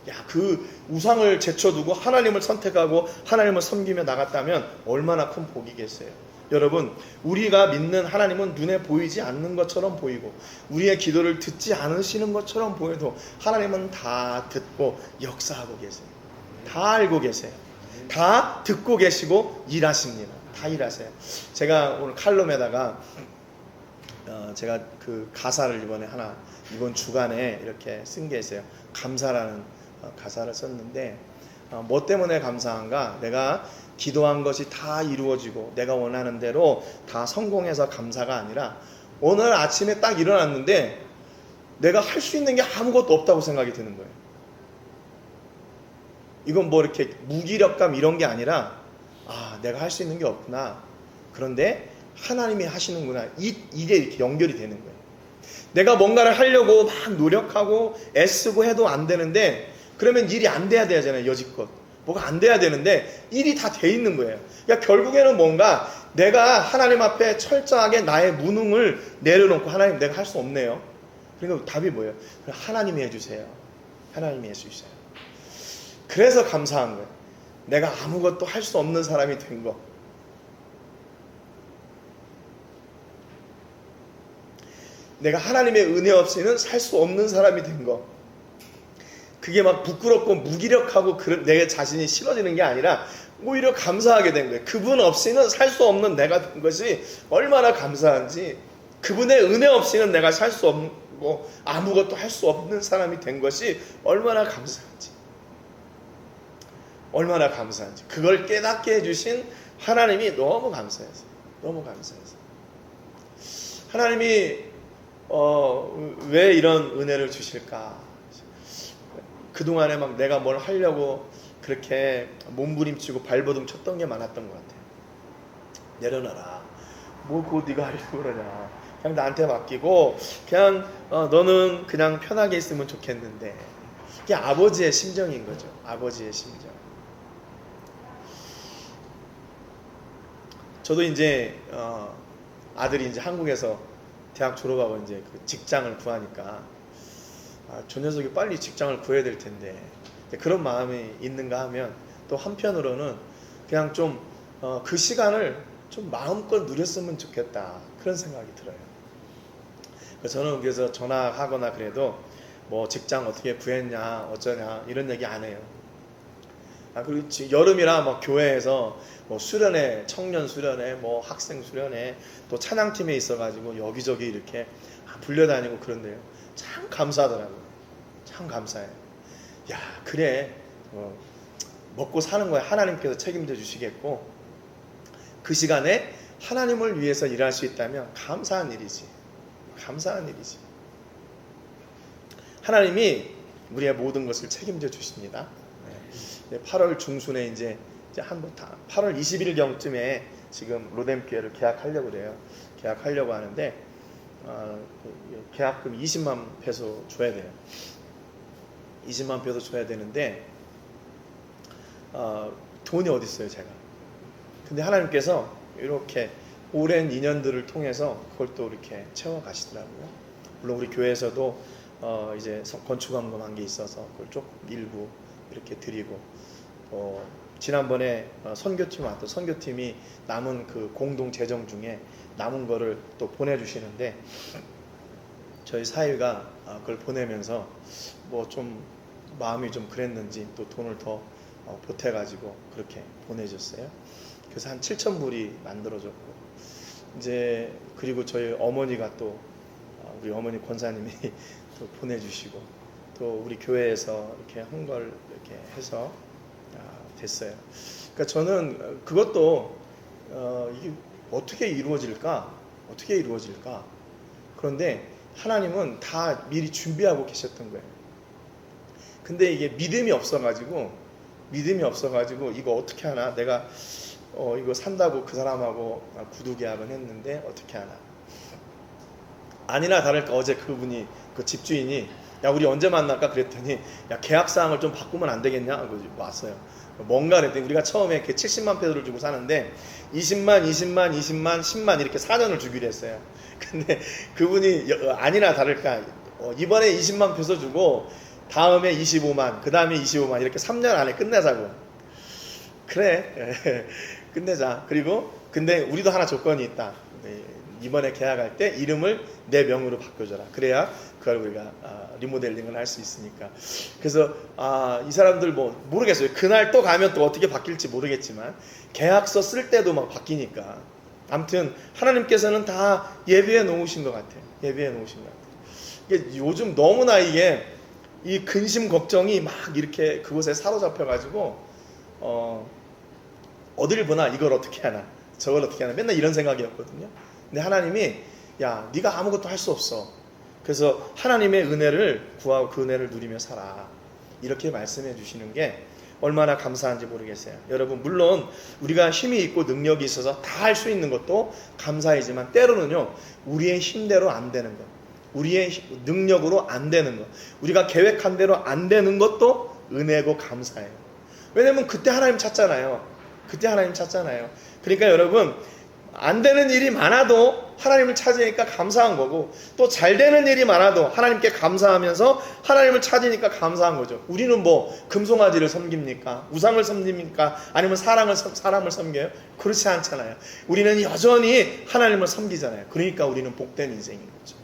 야, 그 우상을 제쳐두고 하나님을 선택하고 하나님을 섬기며 나갔다면 얼마나 큰 복이겠어요. 여러분, 우리가 믿는 하나님은 눈에 보이지 않는 것처럼 보이고 우리의 기도를 듣지 않으시는 것처럼 보여도 하나님은 다 듣고 역사하고 계세요. 다 알고 계세요. 다 듣고 계시고 일하십니다. 다 일하세요. 제가 오늘 칼럼에다가 제가 그 가사를 이번 주간에 이렇게 쓴 게 있어요. 감사라는 가사를 썼는데 뭐 때문에 감사한가? 내가 기도한 것이 다 이루어지고 내가 원하는 대로 다 성공해서 감사가 아니라 오늘 아침에 딱 일어났는데 내가 할 수 있는 게 아무것도 없다고 생각이 드는 거예요. 이건 뭐 이렇게 무기력감 이런 게 아니라 내가 할 수 있는 게 없구나. 그런데 하나님이 하시는구나. 이게 이렇게 연결이 되는 거예요. 내가 뭔가를 하려고 막 노력하고 애쓰고 해도 안 되는데 그러면 일이 안 돼야 되잖아요. 여지껏 뭐가 안 돼야 되는데 일이 다 돼 있는 거예요. 그러니까 결국에는 뭔가 내가 하나님 앞에 철저하게 나의 무능을 내려놓고 하나님 내가 할 수 없네요. 그러니까 답이 뭐예요? 하나님이 해주세요. 하나님이 해주세요. 그래서 감사한 거예요. 내가 아무것도 할 수 없는 사람이 된 거. 내가 하나님의 은혜 없이는 살 수 없는 사람이 된 거. 그게 막 부끄럽고 무기력하고 내 자신이 싫어지는 게 아니라 오히려 감사하게 된 거예요. 그분 없이는 살 수 없는 내가 된 것이 얼마나 감사한지, 그분의 은혜 없이는 내가 살 수 없고 아무것도 할 수 없는 사람이 된 것이 얼마나 감사한지, 얼마나 감사한지, 그걸 깨닫게 해주신 하나님이 너무 감사해서, 너무 감사해서. 하나님이 왜 이런 은혜를 주실까? 그동안에 막 내가 뭘 하려고 그렇게 몸부림치고 발버둥 쳤던 게 많았던 것 같아요. 내려놔라. 뭐 그거 네가 하려고 그러냐. 그냥 나한테 맡기고 그냥 너는 그냥 편하게 있으면 좋겠는데. 이게 아버지의 심정인 거죠. 아버지의 심정. 저도 이제 아들이 이제 한국에서 대학 졸업하고 이제 그 직장을 구하니까 저 녀석이 빨리 직장을 구해야 될 텐데 그런 마음이 있는가 하면 또 한편으로는 그냥 좀 그 시간을 좀 마음껏 누렸으면 좋겠다 그런 생각이 들어요. 저는 그래서 전화하거나 그래도 뭐 직장 어떻게 구했냐 어쩌냐 이런 얘기 안 해요. 그리고 여름이라 뭐 교회에서 뭐 수련회, 청년 수련회, 뭐 학생 수련회, 또 찬양팀에 있어가지고 여기저기 이렇게 불려다니고 그런데요. 참 감사하더라고요. 참 감사해요. 야, 그래. 먹고 사는 거야. 하나님께서 책임져 주시겠고, 그 시간에 하나님을 위해서 일할 수 있다면 감사한 일이지. 감사한 일이지. 하나님이 우리의 모든 것을 책임져 주십니다. 8월 중순에 이제 8월 20일경쯤에 지금 로뎀교회를 계약하려고 그래요. 계약하려고 하는데 계약금 20만 페소 줘야 돼요. 20만 페소 줘야 되는데 돈이 어디 있어요, 제가. 근데 하나님께서 이렇게 오랜 인연들을 통해서 그걸 또 이렇게 채워 가시더라고요. 물론 우리 교회에서도 이제 건축원금 한 게 있어서 그걸 조금 일부 이렇게 드리고, 지난번에 선교팀 왔던 선교팀이 남은 그 공동 재정 중에 남은 거를 또 보내주시는데 저희 사위가 그걸 보내면서 뭐 좀 마음이 좀 그랬는지 또 돈을 더 보태가지고 그렇게 보내줬어요. 그래서 한 7,000불이 만들어졌고, 이제 그리고 저희 어머니가 또 우리 어머니 권사님이 또 보내주시고, 또 우리 교회에서 이렇게 한 걸 이렇게 해서 됐어요. 그러니까 저는 그것도 이게 어떻게 이루어질까? 어떻게 이루어질까? 그런데 하나님은 다 미리 준비하고 계셨던 거예요. 근데 이게 믿음이 없어가지고 이거 어떻게 하나? 내가 이거 산다고 그 사람하고 구두 계약은 했는데 어떻게 하나? 아니나 다를까 어제 그분이 그 집주인이 야 우리 언제 만날까 그랬더니 야 계약사항을 좀 바꾸면 안 되겠냐 하고 왔어요. 뭔가 그랬더니 우리가 처음에 이렇게 70만 페소를 주고 사는데 20만 20만 20만 10만 이렇게 4년을 주기로 했어요. 근데 그분이 아니나 다를까 이번에 20만 페소 주고 다음에 25만 그 다음에 25만 이렇게 3년 안에 끝내자고. 그래 끝내자. 그리고 근데 우리도 하나 조건이 있다. 이번에 계약할 때 이름을 내 명으로 바꿔줘라. 그래야 그걸 우리가 리모델링을 할 수 있으니까. 그래서 이 사람들 뭐 모르겠어요. 그날 또 가면 또 어떻게 바뀔지 모르겠지만 계약서 쓸 때도 막 바뀌니까. 아무튼 하나님께서는 다 예비해 놓으신 것 같아요. 예비해 놓으신 것 같아요. 이게 요즘 너무나 이게 이 근심 걱정이 막 이렇게 그곳에 사로잡혀 가지고 어딜 보나 이걸 어떻게 하나 저걸 어떻게 하나 맨날 이런 생각이었거든요. 근데 하나님이 야 네가 아무것도 할 수 없어. 그래서 하나님의 은혜를 구하고 그 은혜를 누리며 살아. 이렇게 말씀해 주시는 게 얼마나 감사한지 모르겠어요. 여러분 물론 우리가 힘이 있고 능력이 있어서 다 할 수 있는 것도 감사이지만 때로는요 우리의 힘대로 안 되는 것, 우리의 능력으로 안 되는 것, 우리가 계획한 대로 안 되는 것도 은혜고 감사해요. 왜냐면 그때 하나님 찾잖아요. 그때 하나님 찾잖아요. 그러니까 여러분 안 되는 일이 많아도 하나님을 찾으니까 감사한 거고 또 잘 되는 일이 많아도 하나님께 감사하면서 하나님을 찾으니까 감사한 거죠. 우리는 뭐 금송아지를 섬깁니까? 우상을 섬깁니까? 아니면 사람을 섬겨요? 그렇지 않잖아요. 우리는 여전히 하나님을 섬기잖아요. 그러니까 우리는 복된 인생인 거죠.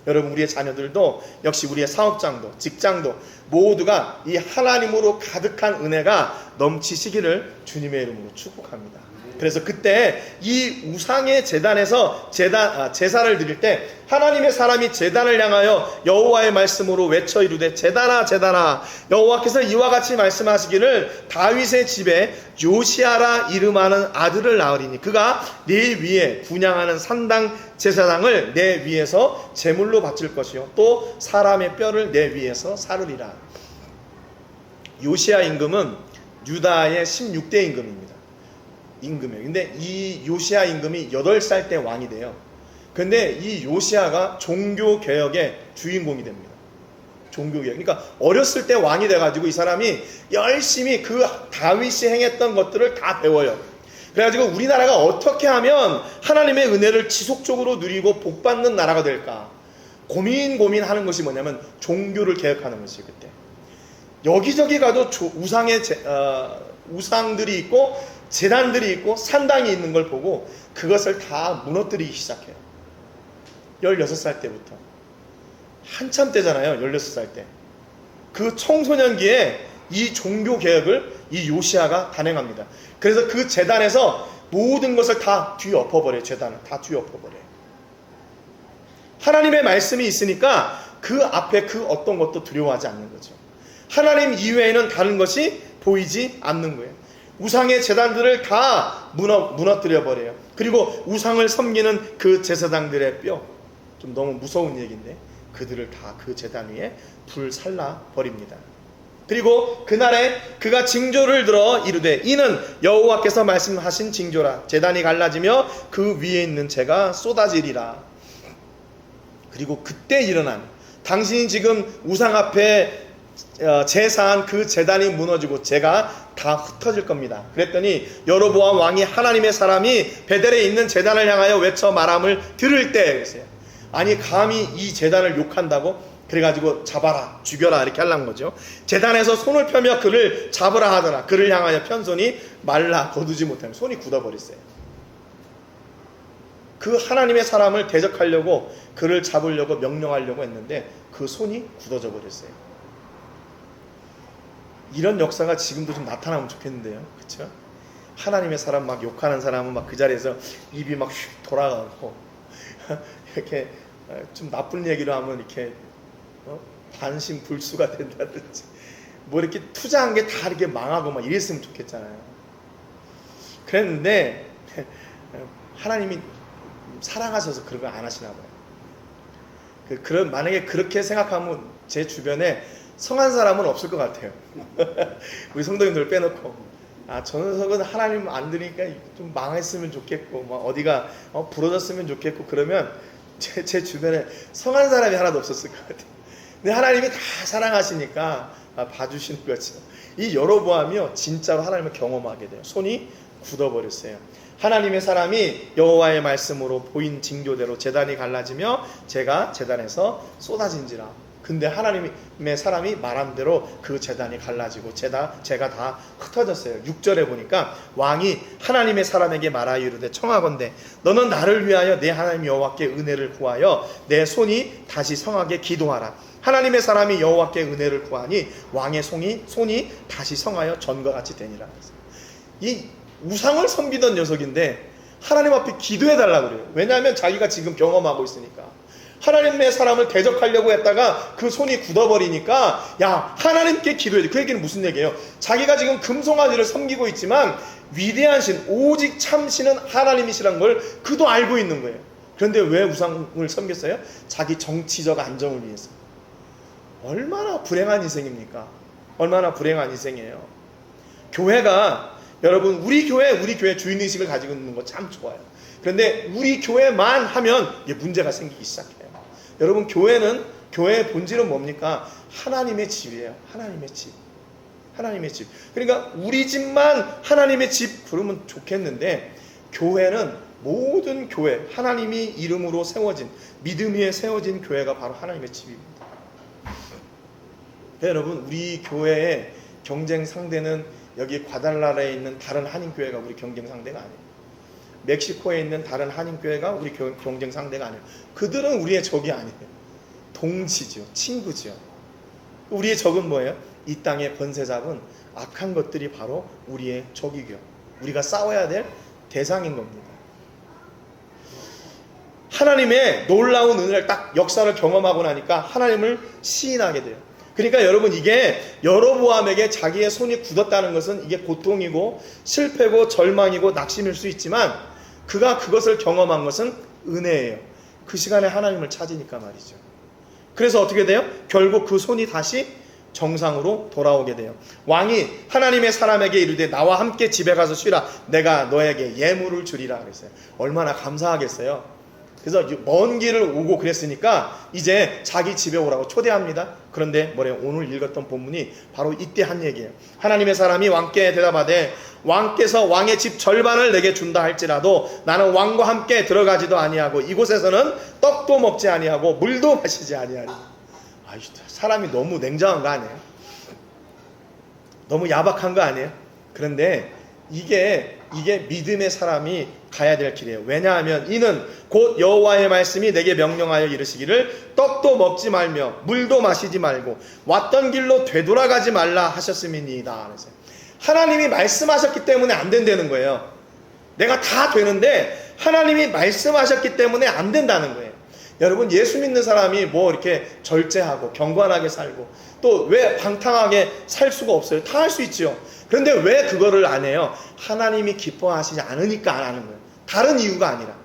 여러분 우리의 자녀들도 역시 우리의 사업장도 직장도 모두가 이 하나님으로 가득한 은혜가 넘치시기를 주님의 이름으로 축복합니다. 그래서 그때 이 우상의 제단에서 제사를 드릴 때 하나님의 사람이 제단을 향하여 여호와의 말씀으로 외쳐 이르되 제단아 제단아 여호와께서 이와 같이 말씀하시기를 다윗의 집에 요시아라 이름하는 아들을 낳으리니 그가 네 위에 분향하는 산당 제사장을 내 위에서 제물로 바칠 것이요 또 사람의 뼈를 내 위에서 사르리라. 요시아 임금은 유다의 16대 임금입니다. 임금이에요. 근데 이 요시아 임금이 8살 때 왕이 돼요. 근데 이 요시아가 종교 개혁의 주인공이 됩니다. 종교 개혁. 그러니까 어렸을 때 왕이 돼가지고 이 사람이 열심히 그 다윗이 행했던 것들을 다 배워요. 그래가지고 우리나라가 어떻게 하면 하나님의 은혜를 지속적으로 누리고 복받는 나라가 될까 고민하는 것이 뭐냐면 종교를 개혁하는 것이 그때. 여기저기 가도 우상들이 있고 제단들이 있고 산당이 있는 걸 보고 그것을 다 무너뜨리기 시작해요. 16살 때부터. 한참 때잖아요. 16살 때. 그 청소년기에 이 종교 개혁을 이 요시아가 단행합니다. 그래서 그 제단에서 모든 것을 다 뒤엎어버려요. 제단을 다 뒤엎어버려요. 하나님의 말씀이 있으니까 그 앞에 그 어떤 것도 두려워하지 않는 거죠. 하나님 이외에는 다른 것이 보이지 않는 거예요. 우상의 제단들을 다 무너뜨려 버려요. 그리고 우상을 섬기는 그 제사장들의 뼈, 좀 너무 무서운 얘기인데 그들을 다 그 제단 위에 불살라 버립니다. 그리고 그날에 그가 징조를 들어 이르되 이는 여호와께서 말씀하신 징조라. 제단이 갈라지며 그 위에 있는 재가 쏟아지리라. 그리고 그때 일어난 당신이 지금 우상 앞에 제사한 그 제단이 무너지고 제가 다 흩어질 겁니다. 그랬더니 여로보암 왕이 하나님의 사람이 베델에 있는 제단을 향하여 외쳐 말함을 들을 때 그랬어요. 아니 감히 이 제단을 욕한다고? 그래가지고 잡아라 죽여라 이렇게 하려는 거죠. 제단에서 손을 펴며 그를 잡으라 하더라. 그를 향하여 편손이 말라 거두지 못하면 손이 굳어버렸어요. 그 하나님의 사람을 대적하려고 그를 잡으려고 명령하려고 했는데 그 손이 굳어져 버렸어요. 이런 역사가 지금도 좀 나타나면 좋겠는데요. 그렇죠? 하나님의 사람 막 욕하는 사람은 막 그 자리에서 입이 막 휙 돌아가고 이렇게 좀 나쁜 얘기로 하면 이렇게 반신불수가 된다든지 뭐 이렇게 투자한 게 다 이렇게 망하고 막 이랬으면 좋겠잖아요. 그랬는데 하나님이 사랑하셔서 그런 걸 안 하시나 봐요. 만약에 그렇게 생각하면 제 주변에 성한 사람은 없을 것 같아요. 우리 성도님들 빼놓고 저 녀석은 하나님 안 들으니까 좀 망했으면 좋겠고 막 어디가 부러졌으면 좋겠고 그러면 제 주변에 성한 사람이 하나도 없었을 것 같아요. 근데 하나님이 다 사랑하시니까 봐주시는 거죠. 이 여로보암이요 진짜로 하나님을 경험하게 돼요. 손이 굳어버렸어요. 하나님의 사람이 여호와의 말씀으로 보인 징조대로 제단이 갈라지며 제가 제단에서 쏟아진지라. 근데 하나님의 사람이 말한 대로 그 제단이 갈라지고 제가 다 흩어졌어요. 6절에 보니까 왕이 하나님의 사람에게 말하여 이르되 청하건대 너는 나를 위하여 내 하나님 여호와께 은혜를 구하여 내 손이 다시 성하게 기도하라. 하나님의 사람이 여호와께 은혜를 구하니 왕의 손이 다시 성하여 전과 같이 되니라. 이 우상을 섬기던 녀석인데 하나님 앞에 기도해달라고 그래요. 왜냐하면 자기가 지금 경험하고 있으니까. 하나님의 사람을 대적하려고 했다가 그 손이 굳어버리니까 야 하나님께 기도해야 돼. 그 얘기는 무슨 얘기예요? 자기가 지금 금송아지를 섬기고 있지만 위대한 신 오직 참신은 하나님이시란 걸 그도 알고 있는 거예요. 그런데 왜 우상을 섬겼어요? 자기 정치적 안정을 위해서. 얼마나 불행한 인생입니까? 얼마나 불행한 인생이에요. 교회가 여러분 우리 교회 주인의식을 가지고 있는 거 참 좋아요. 그런데 우리 교회만 하면 문제가 생기기 시작해요. 여러분 교회의 본질은 뭡니까? 하나님의 집이에요. 하나님의 집. 하나님의 집. 그러니까 우리 집만 하나님의 집 그러면 좋겠는데 교회는 모든 교회 하나님이 이름으로 세워진 믿음 위에 세워진 교회가 바로 하나님의 집입니다. 여러분 우리 교회의 경쟁 상대는 여기 과달라라에 있는 다른 한인교회가 우리 경쟁 상대가 아니에요. 멕시코에 있는 다른 한인교회가 우리 경쟁 상대가 아니에요. 그들은 우리의 적이 아니에요. 동지죠. 친구죠. 우리의 적은 뭐예요? 이 땅의 권세 잡은 악한 것들이 바로 우리의 적이고요. 우리가 싸워야 될 대상인 겁니다. 하나님의 놀라운 은혜를 딱 역사를 경험하고 나니까 하나님을 시인하게 돼요. 그러니까 여러분 이게 여로보암에게 자기의 손이 굳었다는 것은 이게 고통이고 실패고 절망이고 낙심일 수 있지만 그가 그것을 경험한 것은 은혜예요. 그 시간에 하나님을 찾으니까 말이죠. 그래서 어떻게 돼요? 결국 그 손이 다시 정상으로 돌아오게 돼요. 왕이 하나님의 사람에게 이르되 나와 함께 집에 가서 쉬라. 내가 너에게 예물을 주리라 그랬어요. 얼마나 감사하겠어요. 그래서 먼 길을 오고 그랬으니까 이제 자기 집에 오라고 초대합니다. 그런데 뭐래요? 오늘 읽었던 본문이 바로 이때 한 얘기예요. 하나님의 사람이 왕께 대답하되 왕께서 왕의 집 절반을 내게 준다 할지라도 나는 왕과 함께 들어가지도 아니하고 이곳에서는 떡도 먹지 아니하고 물도 마시지 아니하리. 아이, 사람이 너무 냉정한 거 아니에요? 너무 야박한 거 아니에요? 그런데 이게 믿음의 사람이 가야 될 길이에요. 왜냐하면 이는 곧 여호와의 말씀이 내게 명령하여 이르시기를 떡도 먹지 말며 물도 마시지 말고 왔던 길로 되돌아가지 말라 하셨음이니이다. 그래서 하나님이 말씀하셨기 때문에 안 된다는 거예요. 내가 다 되는데 하나님이 말씀하셨기 때문에 안 된다는 거예요. 여러분 예수 믿는 사람이 뭐 이렇게 절제하고 경건하게 살고 또 왜 방탕하게 살 수가 없어요? 다 할 수 있죠. 그런데 왜 그거를 안 해요? 하나님이 기뻐하시지 않으니까 안 하는 거예요. 다른 이유가 아니라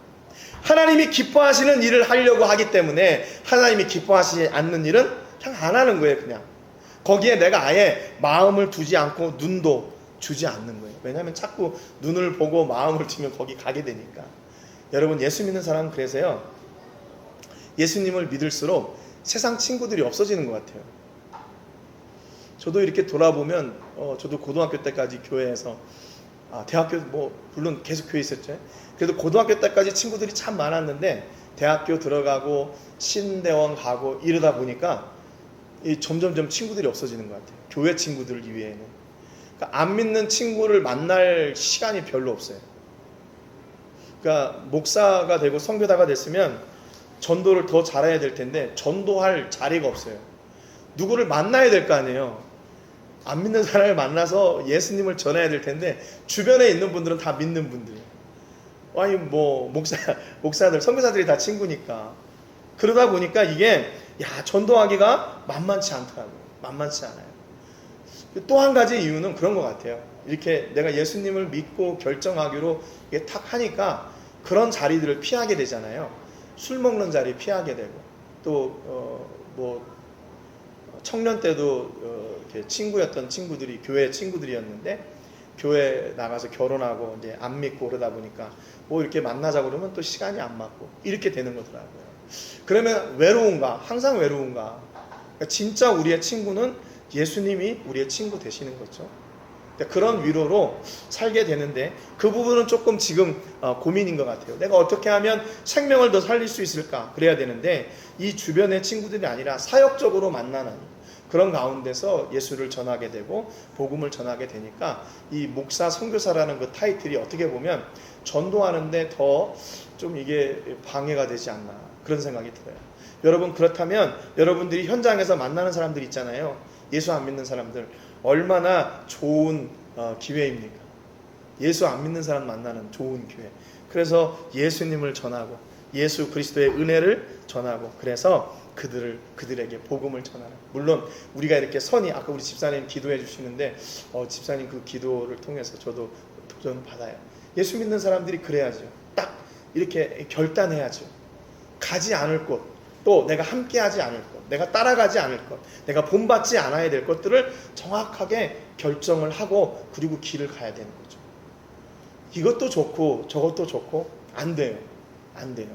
하나님이 기뻐하시는 일을 하려고 하기 때문에 하나님이 기뻐하시지 않는 일은 그냥 안 하는 거예요. 그냥 거기에 내가 아예 마음을 두지 않고 눈도 주지 않는 거예요. 왜냐하면 자꾸 눈을 보고 마음을 두면 거기 가게 되니까. 여러분 예수 믿는 사람은 그래서요 예수님을 믿을수록 세상 친구들이 없어지는 것 같아요. 저도 이렇게 돌아보면 저도 고등학교 때까지 교회에서 대학교 물론 계속 교회에 있었죠. 그래도 고등학교 때까지 친구들이 참 많았는데 대학교 들어가고 신대원 가고 이러다 보니까 점점점 친구들이 없어지는 것 같아요. 교회 친구들 이외에는. 그러니까 안 믿는 친구를 만날 시간이 별로 없어요. 그러니까 목사가 되고 선교사가 됐으면 전도를 더 잘해야 될 텐데 전도할 자리가 없어요. 누구를 만나야 될 거 아니에요. 안 믿는 사람을 만나서 예수님을 전해야 될 텐데 주변에 있는 분들은 다 믿는 분들이에요. 아니 목사들 선교사들이 다 친구니까. 그러다 보니까 이게 전도하기가 만만치 않더라고요. 만만치 않아요. 또 한 가지 이유는 그런 것 같아요. 이렇게 내가 예수님을 믿고 결정하기로 이게 탁 하니까 그런 자리들을 피하게 되잖아요. 술 먹는 자리 피하게 되고 또 청년 때도 이렇게 친구였던 친구들이 교회 친구들이었는데 교회 나가서 결혼하고 이제 안 믿고 그러다 보니까 이렇게 만나자고 그러면 또 시간이 안 맞고 이렇게 되는 거더라고요. 그러면 외로운가? 항상 외로운가? 그러니까 진짜 우리의 친구는 예수님이 우리의 친구 되시는 거죠. 그런 위로로 살게 되는데 그 부분은 조금 지금 고민인 것 같아요. 내가 어떻게 하면 생명을 더 살릴 수 있을까? 그래야 되는데 이 주변의 친구들이 아니라 사역적으로 만나는 그런 가운데서 예수를 전하게 되고 복음을 전하게 되니까 이 목사 선교사라는 그 타이틀이 어떻게 보면 전도하는데 더 좀 이게 방해가 되지 않나 그런 생각이 들어요. 여러분, 그렇다면 여러분들이 현장에서 만나는 사람들 있잖아요. 예수 안 믿는 사람들, 얼마나 좋은 기회입니까? 예수 안 믿는 사람 만나는 좋은 기회. 그래서 예수님을 전하고 예수 그리스도의 은혜를 전하고, 그래서 그들에게 복음을 전하는. 물론 우리가 이렇게 선이, 아까 우리 집사님 기도해 주시는데 집사님 그 기도를 통해서 저도 도전 받아요. 예수 믿는 사람들이 그래야죠. 딱 이렇게 결단해야죠. 가지 않을 곳, 또 내가 함께하지 않을 것, 내가 따라가지 않을 것, 내가 본받지 않아야 될 것들을 정확하게 결정을 하고 그리고 길을 가야 되는 거죠. 이것도 좋고 저것도 좋고 안 돼요. 안 돼요.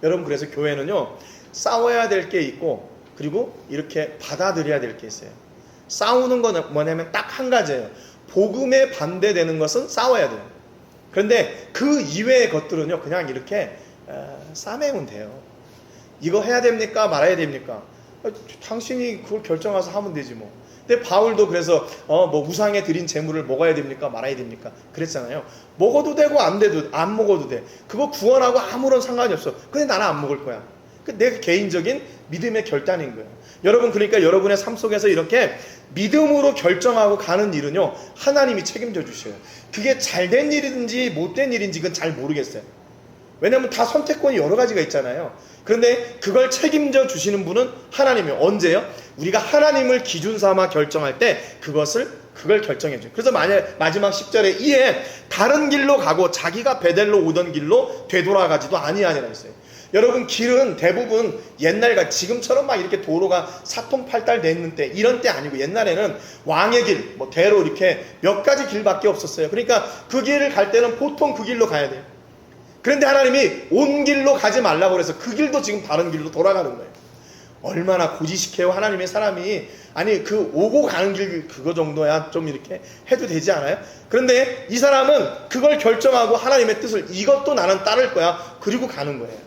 여러분, 그래서 교회는요, 싸워야 될 게 있고 그리고 이렇게 받아들여야 될 게 있어요. 싸우는 건 뭐냐면 딱 한 가지예요. 복음에 반대되는 것은 싸워야 돼요. 그런데 그 이외의 것들은요, 그냥 이렇게 싸매면 돼요. 이거 해야 됩니까? 말아야 됩니까? 당신이 그걸 결정해서 하면 되지 뭐. 근데 바울도 그래서 뭐 우상에 드린 재물을 먹어야 됩니까? 말아야 됩니까? 그랬잖아요. 먹어도 되고 안 먹어도 돼. 그거 구원하고 아무런 상관이 없어. 근데 나는 안 먹을 거야. 내 개인적인 믿음의 결단인 거예요. 여러분, 그러니까 여러분의 삶 속에서 이렇게 믿음으로 결정하고 가는 일은요, 하나님이 책임져 주셔요. 그게 잘된 일인지 못된 일인지 그건 잘 모르겠어요. 왜냐하면 다 선택권이 여러 가지가 있잖아요. 그런데 그걸 책임져 주시는 분은 하나님이에요. 언제요? 우리가 하나님을 기준 삼아 결정할 때 그걸 결정해 줘요. 그래서 마지막 10절에 이에 다른 길로 가고 자기가 베델로 오던 길로 되돌아가지도 아니하니라 했어요. 여러분, 길은 대부분 옛날과 지금처럼 막 이렇게 도로가 사통팔달 돼 있는 때, 이런 때 아니고 옛날에는 왕의 길, 뭐 대로 이렇게 몇 가지 길밖에 없었어요. 그러니까 그 길을 갈 때는 보통 그 길로 가야 돼요. 그런데 하나님이 온 길로 가지 말라고 그래서 그 길도 지금 다른 길로 돌아가는 거예요. 얼마나 고지식해요, 하나님의 사람이. 아니, 그 오고 가는 길 그거 정도야 좀 이렇게 해도 되지 않아요? 그런데 이 사람은 그걸 결정하고 하나님의 뜻을, 이것도 나는 따를 거야, 그리고 가는 거예요.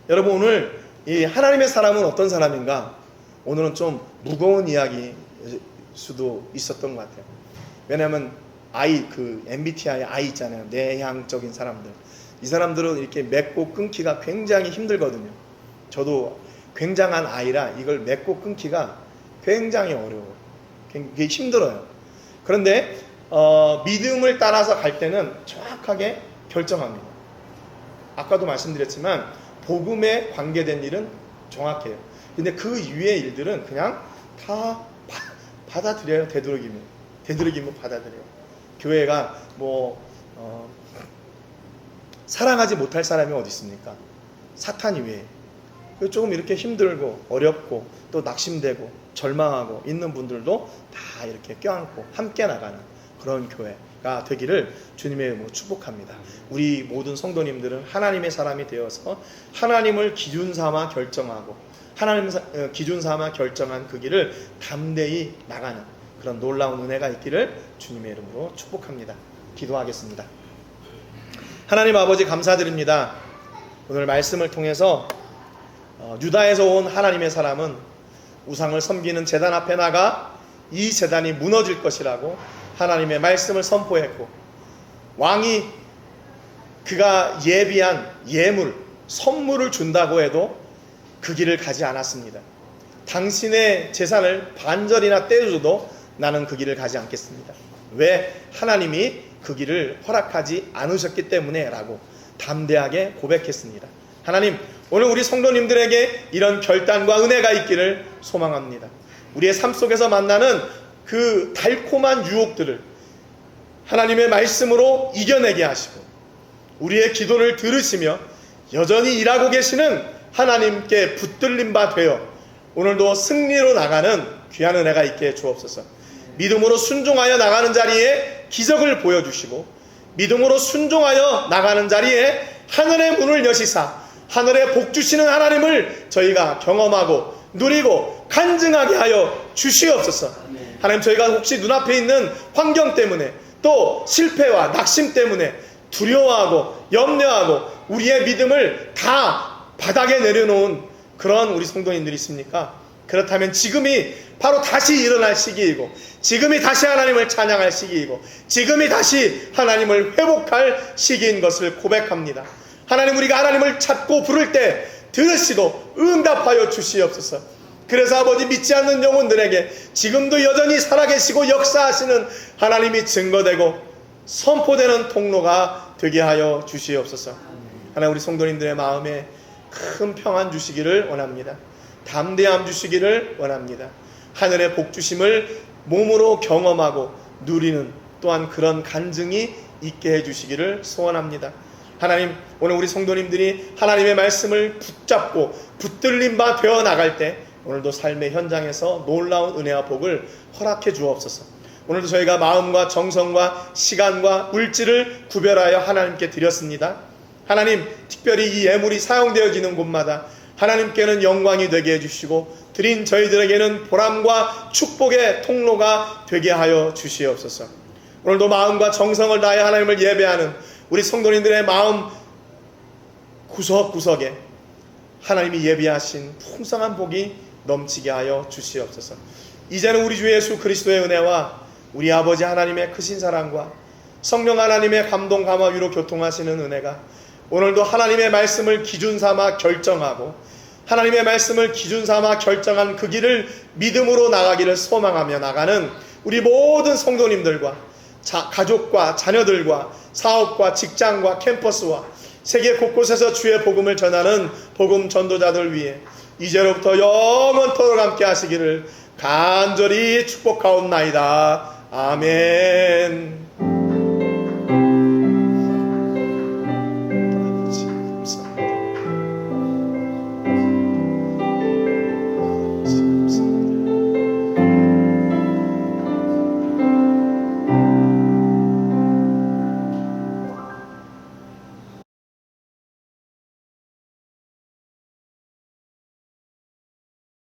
여러분, 오늘 이 하나님의 사람은 어떤 사람인가? 오늘은 좀 무거운 이야기일 수도 있었던 것 같아요. 왜냐하면 그 MBTI I 있잖아요. 내향적인 사람들. 이 사람들은 이렇게 맺고 끊기가 굉장히 힘들거든요. 저도 굉장한 I라 이걸 맺고 끊기가 굉장히 어려워요. 굉장히 힘들어요. 그런데 믿음을 따라서 갈 때는 정확하게 결정합니다. 아까도 말씀드렸지만 복음에 관계된 일은 정확해요. 근데 그 이외의 일들은 그냥 다 받아들여요. 되도록이면 받아들여요. 교회가 사랑하지 못할 사람이 어디 있습니까? 사탄이 왜? 조금 이렇게 힘들고 어렵고 또 낙심되고 절망하고 있는 분들도 다 이렇게 껴안고 함께 나가는 그런 교회가 되기를 주님의 이름으로 축복합니다. 우리 모든 성도님들은 하나님의 사람이 되어서 하나님을 기준 삼아 결정하고 하나님을 기준 삼아 결정한 그 길을 담대히 나가는 그런 놀라운 은혜가 있기를 주님의 이름으로 축복합니다. 기도하겠습니다. 하나님 아버지, 감사드립니다. 오늘 말씀을 통해서 유다에서 온 하나님의 사람은 우상을 섬기는 제단 앞에 나가 이 제단이 무너질 것이라고 하나님의 말씀을 선포했고, 왕이 그가 예비한 예물, 선물을 준다고 해도 그 길을 가지 않았습니다. 당신의 재산을 반절이나 떼어줘도 나는 그 길을 가지 않겠습니다. 왜? 하나님이 그 길을 허락하지 않으셨기 때문에 라고 담대하게 고백했습니다. 하나님, 오늘 우리 성도님들에게 이런 결단과 은혜가 있기를 소망합니다. 우리의 삶 속에서 만나는 그 달콤한 유혹들을 하나님의 말씀으로 이겨내게 하시고, 우리의 기도를 들으시며 여전히 일하고 계시는 하나님께 붙들린 바 되어 오늘도 승리로 나가는 귀한 은혜가 있게 주옵소서. 믿음으로 순종하여 나가는 자리에 기적을 보여주시고, 믿음으로 순종하여 나가는 자리에 하늘의 문을 여시사 하늘에 복 주시는 하나님을 저희가 경험하고 누리고 간증하게 하여 주시옵소서. 하나님, 저희가 혹시 눈앞에 있는 환경 때문에 또 실패와 낙심 때문에 두려워하고 염려하고 우리의 믿음을 다 바닥에 내려놓은 그런 우리 성도님들이 있습니까? 그렇다면 지금이 바로 다시 일어날 시기이고, 지금이 다시 하나님을 찬양할 시기이고, 지금이 다시 하나님을 회복할 시기인 것을 고백합니다. 하나님, 우리가 하나님을 찾고 부를 때 들으시고 응답하여 주시옵소서. 그래서 아버지, 믿지 않는 영혼들에게 지금도 여전히 살아계시고 역사하시는 하나님이 증거되고 선포되는 통로가 되게 하여 주시옵소서. 하나님, 우리 성도님들의 마음에 큰 평안 주시기를 원합니다. 담대함 주시기를 원합니다. 하늘의 복 주심을 몸으로 경험하고 누리는 또한 그런 간증이 있게 해주시기를 소원합니다. 하나님, 오늘 우리 성도님들이 하나님의 말씀을 붙잡고 붙들린 바 되어 나갈 때 오늘도 삶의 현장에서 놀라운 은혜와 복을 허락해 주옵소서. 오늘도 저희가 마음과 정성과 시간과 물질을 구별하여 하나님께 드렸습니다. 하나님, 특별히 이 예물이 사용되어지는 곳마다 하나님께는 영광이 되게 해주시고 드린 저희들에게는 보람과 축복의 통로가 되게 하여 주시옵소서. 오늘도 마음과 정성을 다해 하나님을 예배하는 우리 성도님들의 마음 구석구석에 하나님이 예비하신 풍성한 복이 넘치게 하여 주시옵소서. 이제는 우리 주 예수 그리스도의 은혜와 우리 아버지 하나님의 크신 사랑과 성령 하나님의 감동 감화 위로 교통하시는 은혜가 오늘도 하나님의 말씀을 기준 삼아 결정하고 하나님의 말씀을 기준 삼아 결정한 그 길을 믿음으로 나가기를 소망하며 나가는 우리 모든 성도님들과 가족과 자녀들과 사업과 직장과 캠퍼스와 세계 곳곳에서 주의 복음을 전하는 복음 전도자들 위해 이제로부터 영원토록 함께 하시기를 간절히 축복하옵나이다. 아멘.